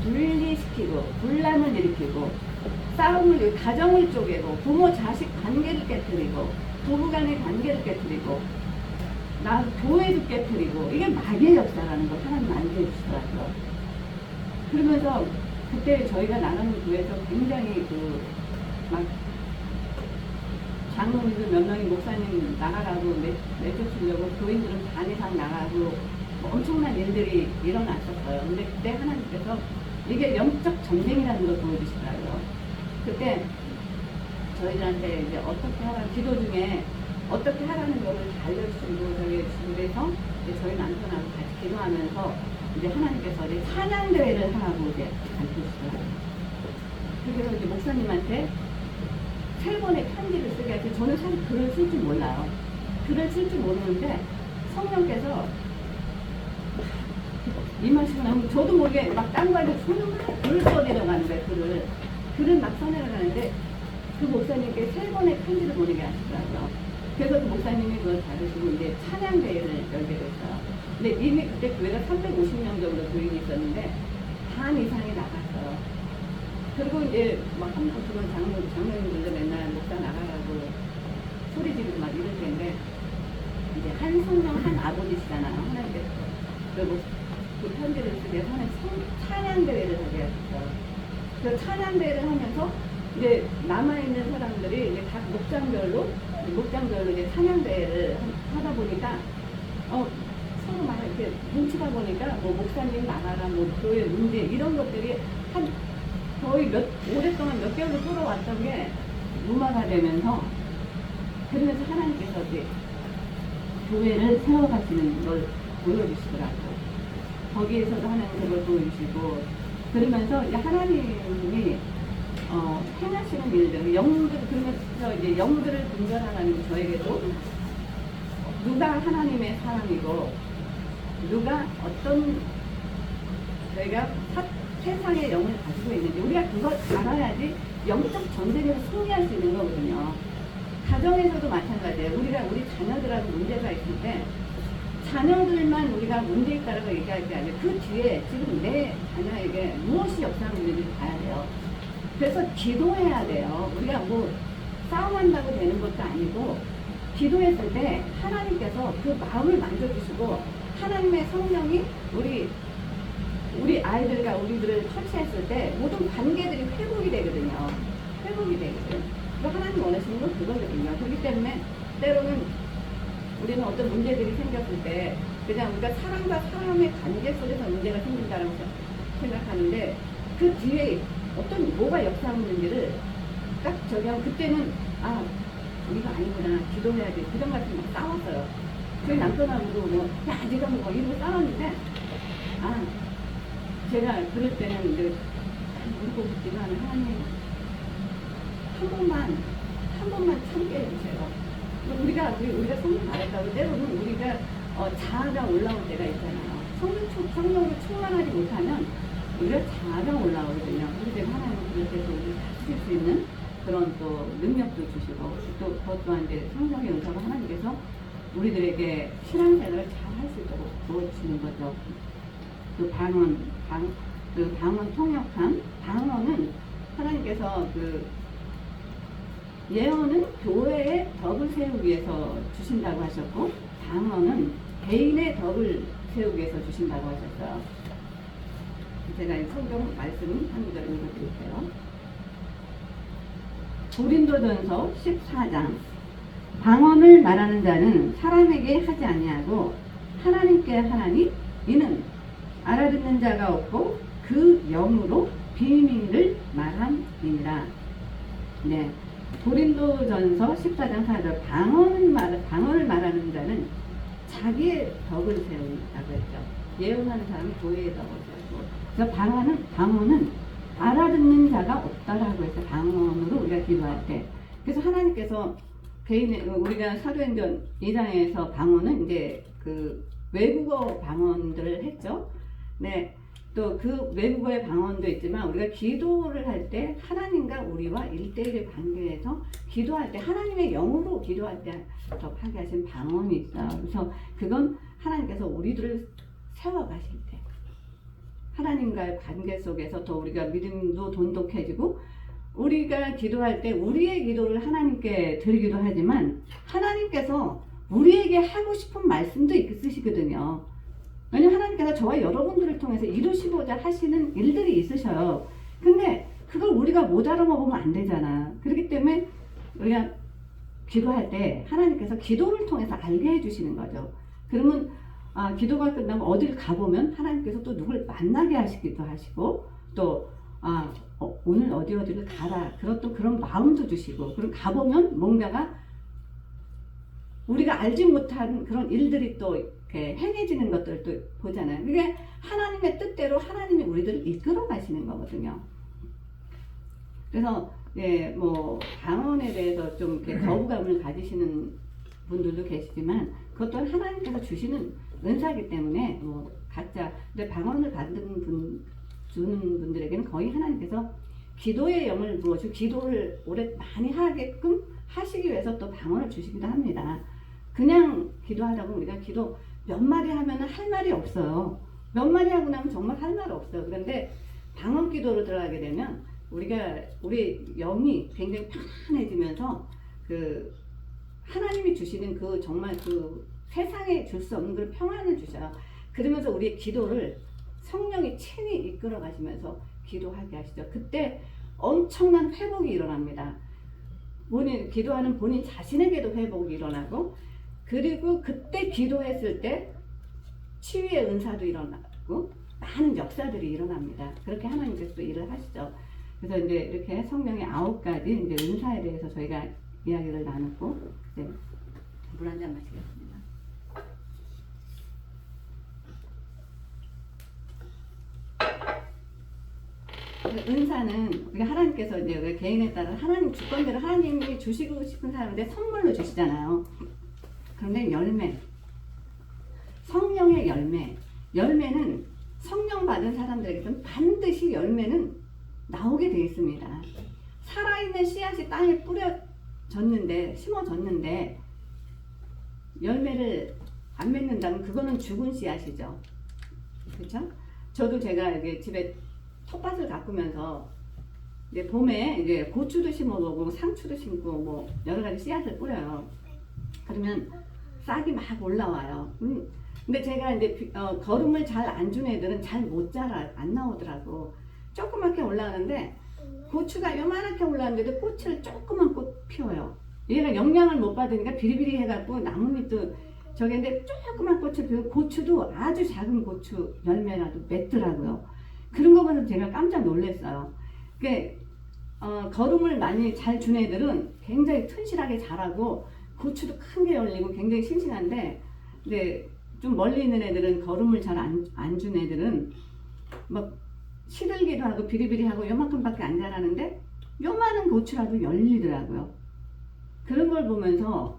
분리시키고 분란을 일으키고 싸움을 가정을 쪼개고 부모 자식 관계를 깨뜨리고 부부 간의 관계를 깨뜨리고 나 교회도 깨뜨리고 이게 마귀의 역사라는 걸 하나님 알게 해주시더라고요. 그러면서 그때 저희가 나가는 교회에서 굉장히 막 장로님들 몇 명이 목사님 나가라고 내쫓으려고 교인들은 반 이상 나가고 뭐 엄청난 일들이 일어났었어요. 근데 그때 하나님께서 이게 영적 전쟁이라는 걸 보여주시더라고요. 그때 저희들한테 이제 어떻게 하라 기도 중에 어떻게 하라는 것을 알려주시고 저희 집에서 저희 남편하고 같이 기도하면서 이제 하나님께서 이제 찬양 대회를 하라고 이제 가르쳐주시더라고요. 그래서 이제 목사님한테 3번의 편지를 쓰게 하지 저는 사실 글을 쓸 줄 몰라요. 글을 쓸 줄 모르는데 성령께서 임하시고 나면 저도 모르게 막 딴거에서 손을 막 글을 써내려가는 거예요. 글을 막 써내려가는데 그 목사님께 3번의 편지를 보내게 하시더라고요. 그래서 그 목사님이 그걸 받으시고 이제 찬양대회를 열게 됐어요. 근데 이미 그때 교회가 350명 정도 교인이 있었는데 반 이상이 나갔어요. 그리고 이제 막 한국 그런 장로님들도 맨날 목사 나가라고 소리 지르고 막 이럴 텐데 이제 한 성령 한 아버지시잖아요. 하나님께서 그 편지를 쓰게 해서 찬양대회를 하게 하셨어요. 그 찬양대회를 하면서 이제 남아있는 사람들이 이제 각 목장별로 이제 찬양대회를 하다 보니까 서로 막 이렇게 뭉치다 보니까 뭐 목사님 나가라 뭐 교회 문제 이런 것들이 거의 오랫동안 몇 개월을 끌어왔던 게 무마가 되면서 그러면서 하나님께서 이제 교회를 세워가시는 걸 보여주시더라고요. 거기에서도 하나님 그걸 보여주시고 그러면서 이제 하나님이 행하시는 일들 그러면서 이제 영들을 분별하는 저에게도 누가 하나님의 사람이고 누가 어떤 저희가 세상의 영을 가지고 있는지 우리가 그걸 알아야지 영적 전쟁에서 승리할 수 있는 거거든요. 가정에서도 마찬가지예요. 우리 자녀들하고 문제가 있을 때 자녀들만 우리가 문제 있다라고 얘기할 게 아니라 그 뒤에 지금 내 자녀에게 무엇이 역사하고 있는지 봐야 돼요. 그래서 기도해야 돼요. 우리가 뭐 싸움한다고 되는 것도 아니고 기도했을 때 하나님께서 그 마음을 만져주시고 하나님의 성령이 우리 아이들과 우리들을 터치했을 때 모든 관계들이 회복이 되거든요. 회복이 되거든요. 하나님 원하시는 건 그거거든요. 그렇기 때문에 때로는 우리는 어떤 문제들이 생겼을 때 그냥 우리가 사람과 사람의 관계 속에서 문제가 생긴다고 생각하는데 그 뒤에 어떤 뭐가 역사하고 있는지를 딱 저기 하면 그때는 우리가 아니구나 기도해야지 그전 같은 막 싸웠어요. 저희 남편하고도 야 네가 뭐 이러고 싸웠는데 제가 그럴 때는 이제 울고 기도하는 하나님 한 번만 참게 해주세요. 우리가 성령 말했다고 때로는 우리가 자아가 올라올 때가 있잖아요. 성령으로 충만하지 못하면 우리가 자아가 올라오거든요. 그렇기 때문에 하나님은 그럴 때도 우리를 다스릴 수 있는 그런 또 능력도 주시고 또 그것 또한 이제 성령의 은사가 하나님께서 우리들에게 신앙생활을 잘 할 수 있도록 도와주시는 거죠. 그 방언 통역함, 방언은 하나님께서 예언은 교회의 덕을 세우기 위해서 주신다고 하셨고 방언은 개인의 덕을 세우기 위해서 주신다고 하셨어요. 제가 성경 말씀 한 구절 읽어드릴게요. 고린도전서 14장 방언을 말하는 자는 사람에게 하지 아니하고 하나님께 하나니 이는 알아듣는 자가 없고 그 영으로 비밀을 말함이니라. 네. 고린도전서 14장 4절 방언을 말하는 자는 자기의 덕을 세운다고 했죠. 예언하는 사람이 교회의 덕을 세우고, 그래서 방언은 알아듣는 자가 없다라고 해서 방언으로 우리가 기도할 때, 그래서 하나님께서 우리가 사도행전 2장에서 방언은 이제 그 외국어 방언들을 했죠. 네. 또 그 외국어의 방언도 있지만 우리가 기도를 할 때 하나님과 우리와 1대1의 관계에서 기도할 때 하나님의 영으로 기도할 때 하게 하신 방언이 있어요. 그래서 그건 하나님께서 우리들을 세워가실 때 하나님과의 관계 속에서 더 우리가 믿음도 돈독해지고, 우리가 기도할 때 우리의 기도를 하나님께 드리기도 하지만 하나님께서 우리에게 하고 싶은 말씀도 있으시거든요. 왜냐면 하나님께서 저와 여러분들을 통해서 이루시고자 하시는 일들이 있으셔요. 근데 그걸 우리가 못 알아먹으면 안 되잖아. 그렇기 때문에 우리가 기도할 때 하나님께서 기도를 통해서 알게 해주시는 거죠. 그러면 기도가 끝나면 어딜 가보면 하나님께서 또 누굴 만나게 하시기도 하시고, 또 오늘 어디를 가라, 그런 마음도 주시고, 그럼 가보면 뭔가가 우리가 알지 못한 그런 일들이 또 이렇게 행해지는 것들도 보잖아요. 그게 하나님의 뜻대로 하나님이 우리들을 이끌어 가시는 거거든요. 그래서 뭐 방언에 대해서 좀 이렇게 거부감을 가지시는 분들도 계시지만 그것도 하나님께서 주시는 은사이기 때문에 뭐 각자, 근데 방언을 주는 분들에게는 거의 하나님께서 기도의 영을 부어주고 기도를 오래 많이 하게끔 하시기 위해서 또 방언을 주시기도 합니다. 그냥 기도하다고 우리가 기도 몇 마디 하면 할 말이 없어요. 몇 마디 하고 나면 정말 할 말 없어요. 그런데 방언 기도로 들어가게 되면 우리 영이 굉장히 편안해지면서 그 하나님이 주시는 그 정말 그 세상에 줄 수 없는 그 평안을 주셔요. 그러면서 우리의 기도를 성령이 친히 이끌어 가시면서 기도하게 하시죠. 그때 엄청난 회복이 일어납니다. 기도하는 본인 자신에게도 회복이 일어나고, 그리고 그때 기도했을 때 치유의 은사도 일어나고 많은 역사들이 일어납니다. 그렇게 하나님께서 또 일을 하시죠. 그래서 이제 이렇게 성령의 9가지 이제 은사에 대해서 저희가 이야기를 나누고, 물 한 잔 마시겠습니다. 은사는 우리가 하나님께서 이제 우리 개인에 따라 하나님 주권대로 하나님이 주시고 싶은 사람인데 선물로 주시잖아요. 그런데 성령의 열매는 성령 받은 사람들에게서는 반드시 열매는 나오게 되어 있습니다. 살아있는 씨앗이 땅에 심어졌는데 열매를 안 맺는다면 그거는 죽은 씨앗이죠. 그렇죠? 저도 제가 이제 집에 텃밭을 가꾸면서 이제 봄에 이제 고추도 심어보고 상추도 심고 뭐 여러 가지 씨앗을 뿌려요. 그러면 싹이 막 올라와요. 근데 제가 이제 거름을 잘 안 준 애들은 잘 못 자라, 안 나오더라고. 조그맣게 올라가는데 고추가 요만하게 올라왔는데도 꽃을 조그만 꽃 피워요. 얘가 영양을 못 받으니까 비리비리 해갖고 나뭇잎도 저기인데 조그만 꽃을 피우고, 고추도 아주 작은 고추 열매라도 맺더라고요. 그런 거 보면서 제가 깜짝 놀랐어요. 거름을 많이 잘 준 애들은 굉장히 튼실하게 자라고 고추도 큰 게 열리고 굉장히 싱싱한데, 근데 좀 멀리 있는 애들은 거름을 잘 안 준 애들은 막 시들기도 하고 비리비리하고 요만큼밖에 안 자라는데 요만한 고추라도 열리더라고요. 그런 걸 보면서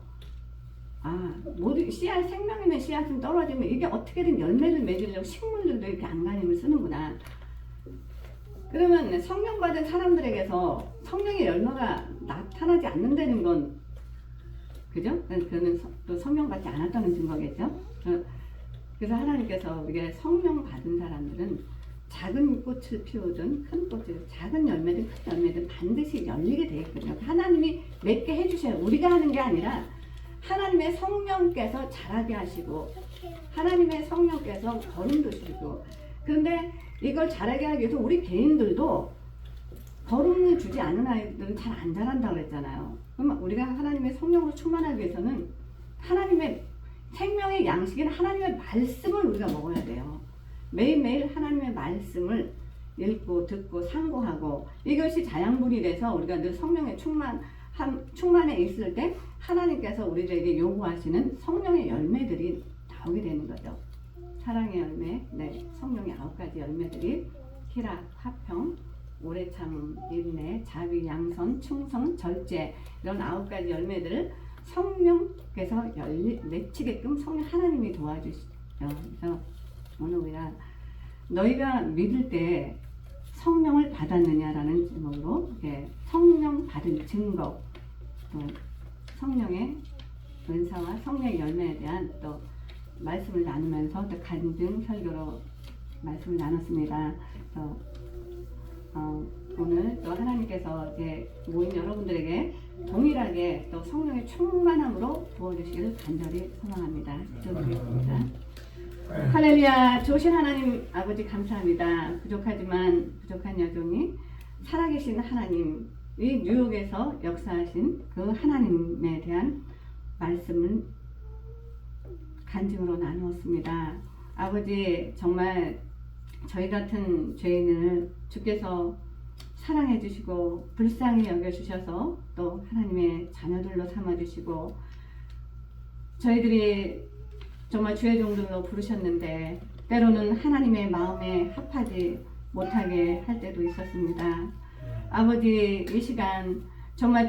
모두 생명 있는 씨앗은 떨어지면 이게 어떻게든 열매를 맺으려고 식물들도 이렇게 안간힘을 쓰는구나. 그러면 성령 받은 사람들에게서 성령의 열매가 나타나지 않는다는 건, 그죠? 그는 또 성령 받지 않았다는 증거겠죠? 그래서 하나님께서 우리가 성령 받은 사람들은 작은 꽃을 피우든 큰 꽃을, 작은 열매든 큰 열매든 반드시 열리게 되어 있거든요. 하나님이 맺게 해주셔요. 우리가 하는 게 아니라 하나님의 성령께서 자라게 하시고, 하나님의 성령께서 거름도 주시고. 그런데 이걸 자라게 하기 위해서 우리 개인들도 거름을 주지 않은 아이들은 잘 안 자란다고 그랬잖아요. 그럼 우리가 하나님의 성령으로 충만하기 위해서는 하나님의 생명의 양식인 하나님의 말씀을 우리가 먹어야 돼요. 매일매일 하나님의 말씀을 읽고 듣고 상고하고 이것이 자양분이 돼서 우리가 늘 성령의 충만에 있을 때 하나님께서 우리들에게 요구하시는 성령의 열매들이 나오게 되는 거죠. 사랑의 열매, 네, 성령의 9가지 열매들이 희락, 화평, 오래 참음, 인내, 자비, 양선, 충성, 절제 이런 9가지 열매들을 성령께서 맺히게끔 성령 하나님이 도와주시죠. 그래서 오늘 우리가 너희가 믿을 때 성령을 받았느냐라는 제목으로 성령 받은 증거, 또 성령의 은사와 성령의 열매에 대한 또 말씀을 나누면서 또 간증 설교로 말씀을 나눴습니다. 오늘 또 하나님께서 이제 모인 여러분들에게 동일하게 또 성령의 충만함으로 부어주시기를 간절히 소망합니다. 기도드리겠습니다. 할렐루야. 좋으신 하나님 아버지 감사합니다. 부족한 여종이 살아계신 하나님, 이 뉴욕에서 역사하신 그 하나님에 대한 말씀을 간증으로 나누었습니다. 아버지, 정말 저희 같은 죄인을 주께서 사랑해 주시고 불쌍히 여겨 주셔서 또 하나님의 자녀들로 삼아 주시고 저희들이 정말 주의 종들로 부르셨는데 때로는 하나님의 마음에 합하지 못하게 할 때도 있었습니다. 아버지, 이 시간 정말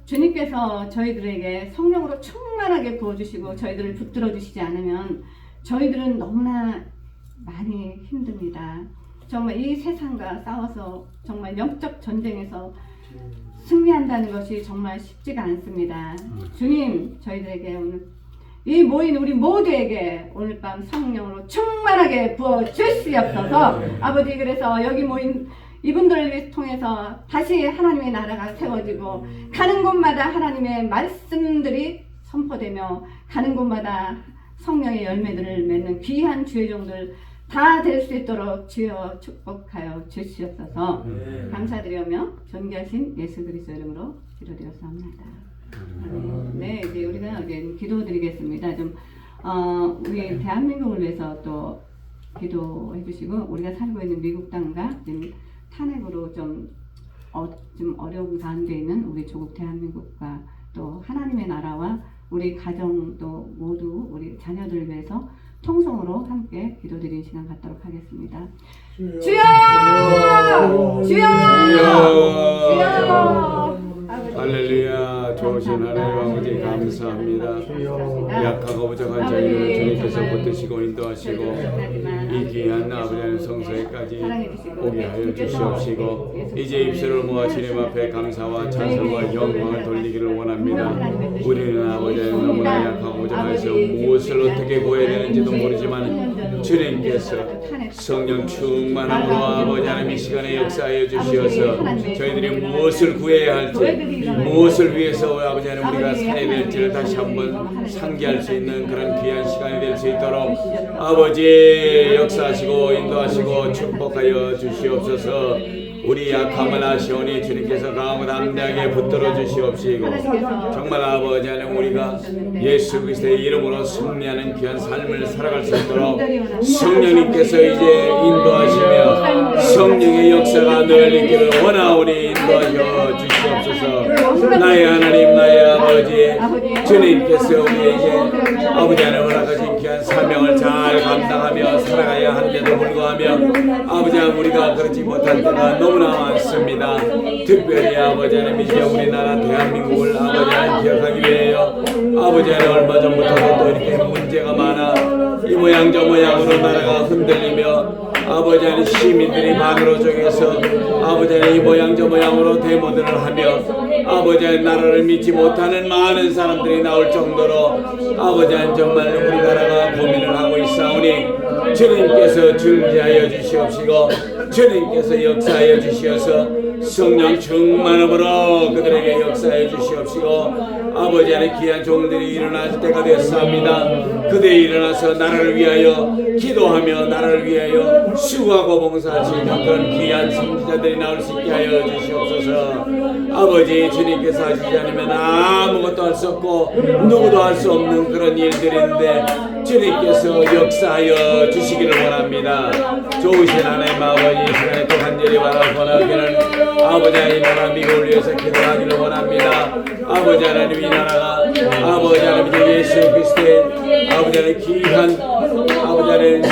주님께서 저희들에게 성령으로 충만하게 부어주시고 저희들을 붙들어 주시지 않으면 저희들은 너무나 많이 힘듭니다. 정말 이 세상과 싸워서 정말 영적 전쟁에서 승리한다는 것이 정말 쉽지가 않습니다. 주님, 저희들에게 오늘 이 모인 우리 모두에게 오늘 밤 성령으로 충만하게 부어 주시옵소서. 아버지, 그래서 여기 모인 이분들을 통해서 다시 하나님의 나라가 세워지고 가는 곳마다 하나님의 말씀들이 선포되며 가는 곳마다 성령의 열매들을 맺는 귀한 주의 종들 다 될 수 있도록 주여 축복하여 주시옵소서. 감사드리며 존귀하신 예수 그리스도 이름으로 기도드렸사옵나이다. 네, 이제 우리가 이제 기도드리겠습니다. 우리 대한민국을 위해서 또 기도해 주시고 우리가 살고 있는 미국 땅과 지금 탄핵으로 좀 어려운 가운데 있는 우리 조국 대한민국과 또 하나님의 나라와 우리 가정도 모두 우리 자녀들 위해서 통성으로 함께 기도드리는 시간 갖도록 하겠습니다. 주여! 주여! 할렐루야. 좋으신 하나님 아버지 감사합니다. 약하고 부족한 저희를 주님께서 붙드시고 인도하시고 이 귀한 아버지의 성소에까지 오게 하여 주시옵시고 이제 입술을 모아 주님 앞에 감사와 찬송과 영광을 돌리기를 원합니다. 우리는 아버지 너무나 약하고 부족해서 무엇을 어떻게 구해야 되는지도 모르지만 주님께서 성령 충만함으로 아버지 하나님 이 시간에 역사하여 주시어서 저희들이 무엇을 구해야 할지 무엇을 위해서 아버지 하나님 우리가 살아야 될지를 다시 한번 상기할 수 있는 그런 귀한 시간이 될 수 있도록 아버지 역사하시고 인도하시고 축복하여 주시옵소서. 우리 약함을 아시오니 주님께서 강하고 담대하게 붙들어 주시옵시고 정말 아버지 하나님 우리가 예수 그리스도의 이름으로 승리하는 귀한 삶을 살아갈 수 있도록 성령님께서 이제 인도하시며 성령의 역사가 늘 있기를 원하오니 인도하여 주시옵소서. 나의 하나님 나의 아버지 주님께서 우리에게 아버지 하나님 허락하신 귀한 사명을 잘 감당하며 살아가야 하는데도 불구하며 아버지 하나님 우리가 그렇지 못할 때가 너무나 많습니다. 특별히 아버지 하나님 이제 우리나라 대한민국을 아버지 하나님 기억하기 위해요. 아버지 하나님 얼마 전부터 또 이렇게 문제가 많아 이 모양 저 모양으로 나라가 흔들리며 아버지 하나님 시민들이 반으로 정해서 아버지 하나님 이 모양 저 모양으로 데모들을 하며 아버지 하나님 나라를 믿지 못하는 많은 사람들이 나올 정도로 아버지 하나님 정말 우리나라가 고민을 하고 있사오니 주님께서 준비하여 주시옵시고 주님께서 역사하여 주시어서 성령 충만함으로 그들에게 역사하여 주시옵시고 아버지 하나님 귀한 종들이 일어날 때가 됐사옵니다. 그들이 일어나서 나라를 위하여 기도하며 나라를 위하여 수고하고 봉사할 수 있는 그런 귀한 선지자들이 나올 수 있게 하여 주시옵소서. 아버지 주님께서 하시지 않으면 아무것도 할 수 없고 누구도 할 수 없는 그런 일들인데 주님께서 역사하여 주시기를 원합니다. 좋으신 하나님 아버지, 이 시간에 또 간절히 바라보나 그는 아버지 하나님 나라 미국을 위해서 기도하기를 원합니다. 아버지 하나님 이 나라가 아버지 하나님 예수 그리스도의 아버지 하나님 귀한 아버지 하나님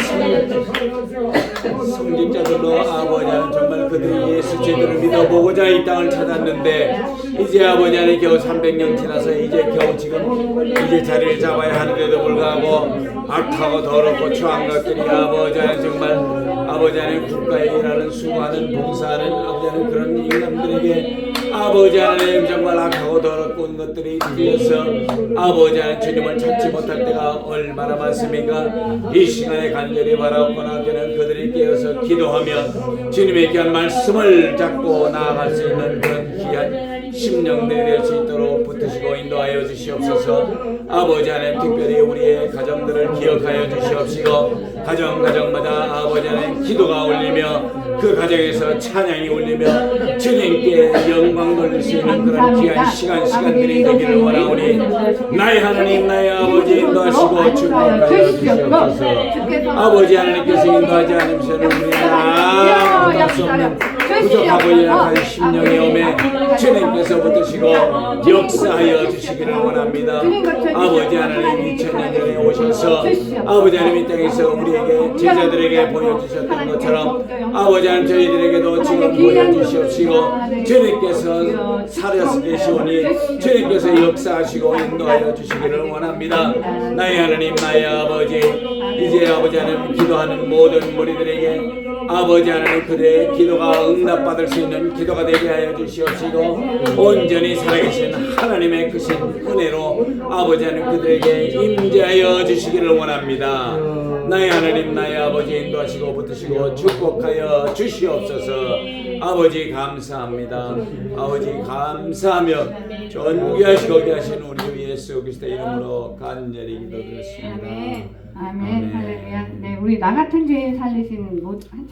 성직자들로 아버지 하나님 정말 그들이 예수 제대로 믿어보고자 이 땅을 찾았는데 이제 아버지 하나님 겨우 300년 지나서 이제 겨우 지금 이제 자리를 잡아야 하는데도 불구하고 악하고 더럽고 추한 것들이 아버지 하나님 정말 아버지 하나님 국가에 일하는 수고하는 봉사하는 아버지 하나님 그런 인간들에게 아버지 하나님 정말 악하고 더럽고 것들이 뒤에서 아버지 하나님 주님을 찾지 못할 때가 얼마나 많습니까? 이 시간에 간절히 바라보거나 그는 그들이 깨어서 기도하며 주님의 귀한 말씀을 잡고 나아갈 수 있는 그런 귀한 심령들이 될 수 있도록 붙으시고 인도하여 주시옵소서. 아버지 하나님 특별히 우리의 가정들을 기억하여 주시옵시고 가정마다 아버지 하나님 기도가 울리며 그 가정에서 찬양이 울리며 주님께 영광 돌릴 수 있는 그런 귀한 시간들이 되기를 원하오니 나의 하나님 나의 아버지 인도하시고 축복하여 주시옵소서. 아버지 하나님께서 인도하지 않으시면 우리는 아무것도 할 수 없는 부족하고 연약한 심령의 오매 주님께서 붙으시고 역사하여 주시기를 원합니다. 아버지 하나님 2000년 전에 오셔서 아버지 하나님 이 땅에서 우리에게 제자들에게 보여주셨던 것처럼 아버지 하나님 저희들에게도 지금 보여주시옵시고 주님께서 살아서 계시오니 주님께서 역사하시고 인도하여 주시기를 원합니다. 나의 하나님 나의 아버지 이제 아버지 하나님 기도하는 모든 무리들에게 아버지 하나님 그들의 기도가 응답받을 수 있는 기도가 되게 하여 주시옵시고 온전히 살아계신 하나님의 크신 은혜로 아버지 하나님 그들에게 임재하여 주시기를 원합니다. 나의 하나님 나의 아버지 인도하시고 붙으시고 축복하여 주시옵소서. 아버지 감사합니다. 아버지 감사하며 존귀하시고 귀하신 우리 주 예수 그리스도의 이름으로 간절히 기도드렸습니다. 아멘. 할렐루야. 네, 우리 나 같은 죄인 살리신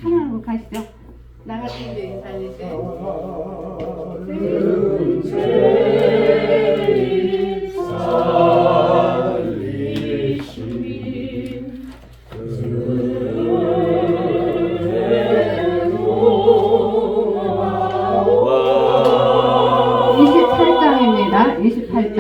찬양 한곡 하시죠. 나 같은 죄인 살리신. (28장입니다) 28장.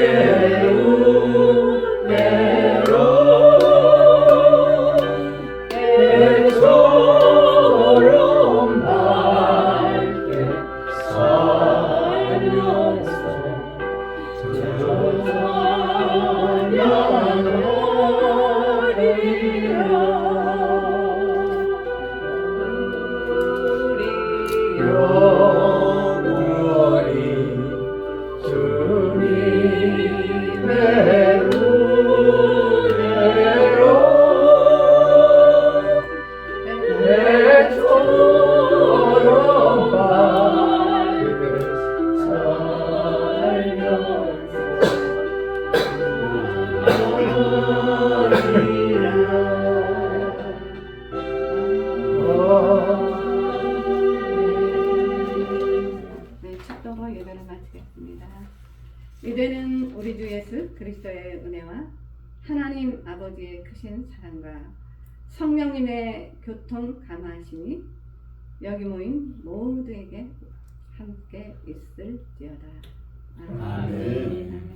주님의 기도하고 예배를 마치겠습니다. 이제는 우리 주 예수 그리스도의 은혜와 하나님 아버지의 크신 사랑과 성령님의 교통 감화하심이 여기 모인 모두에게 함께 있을지어다. 아멘.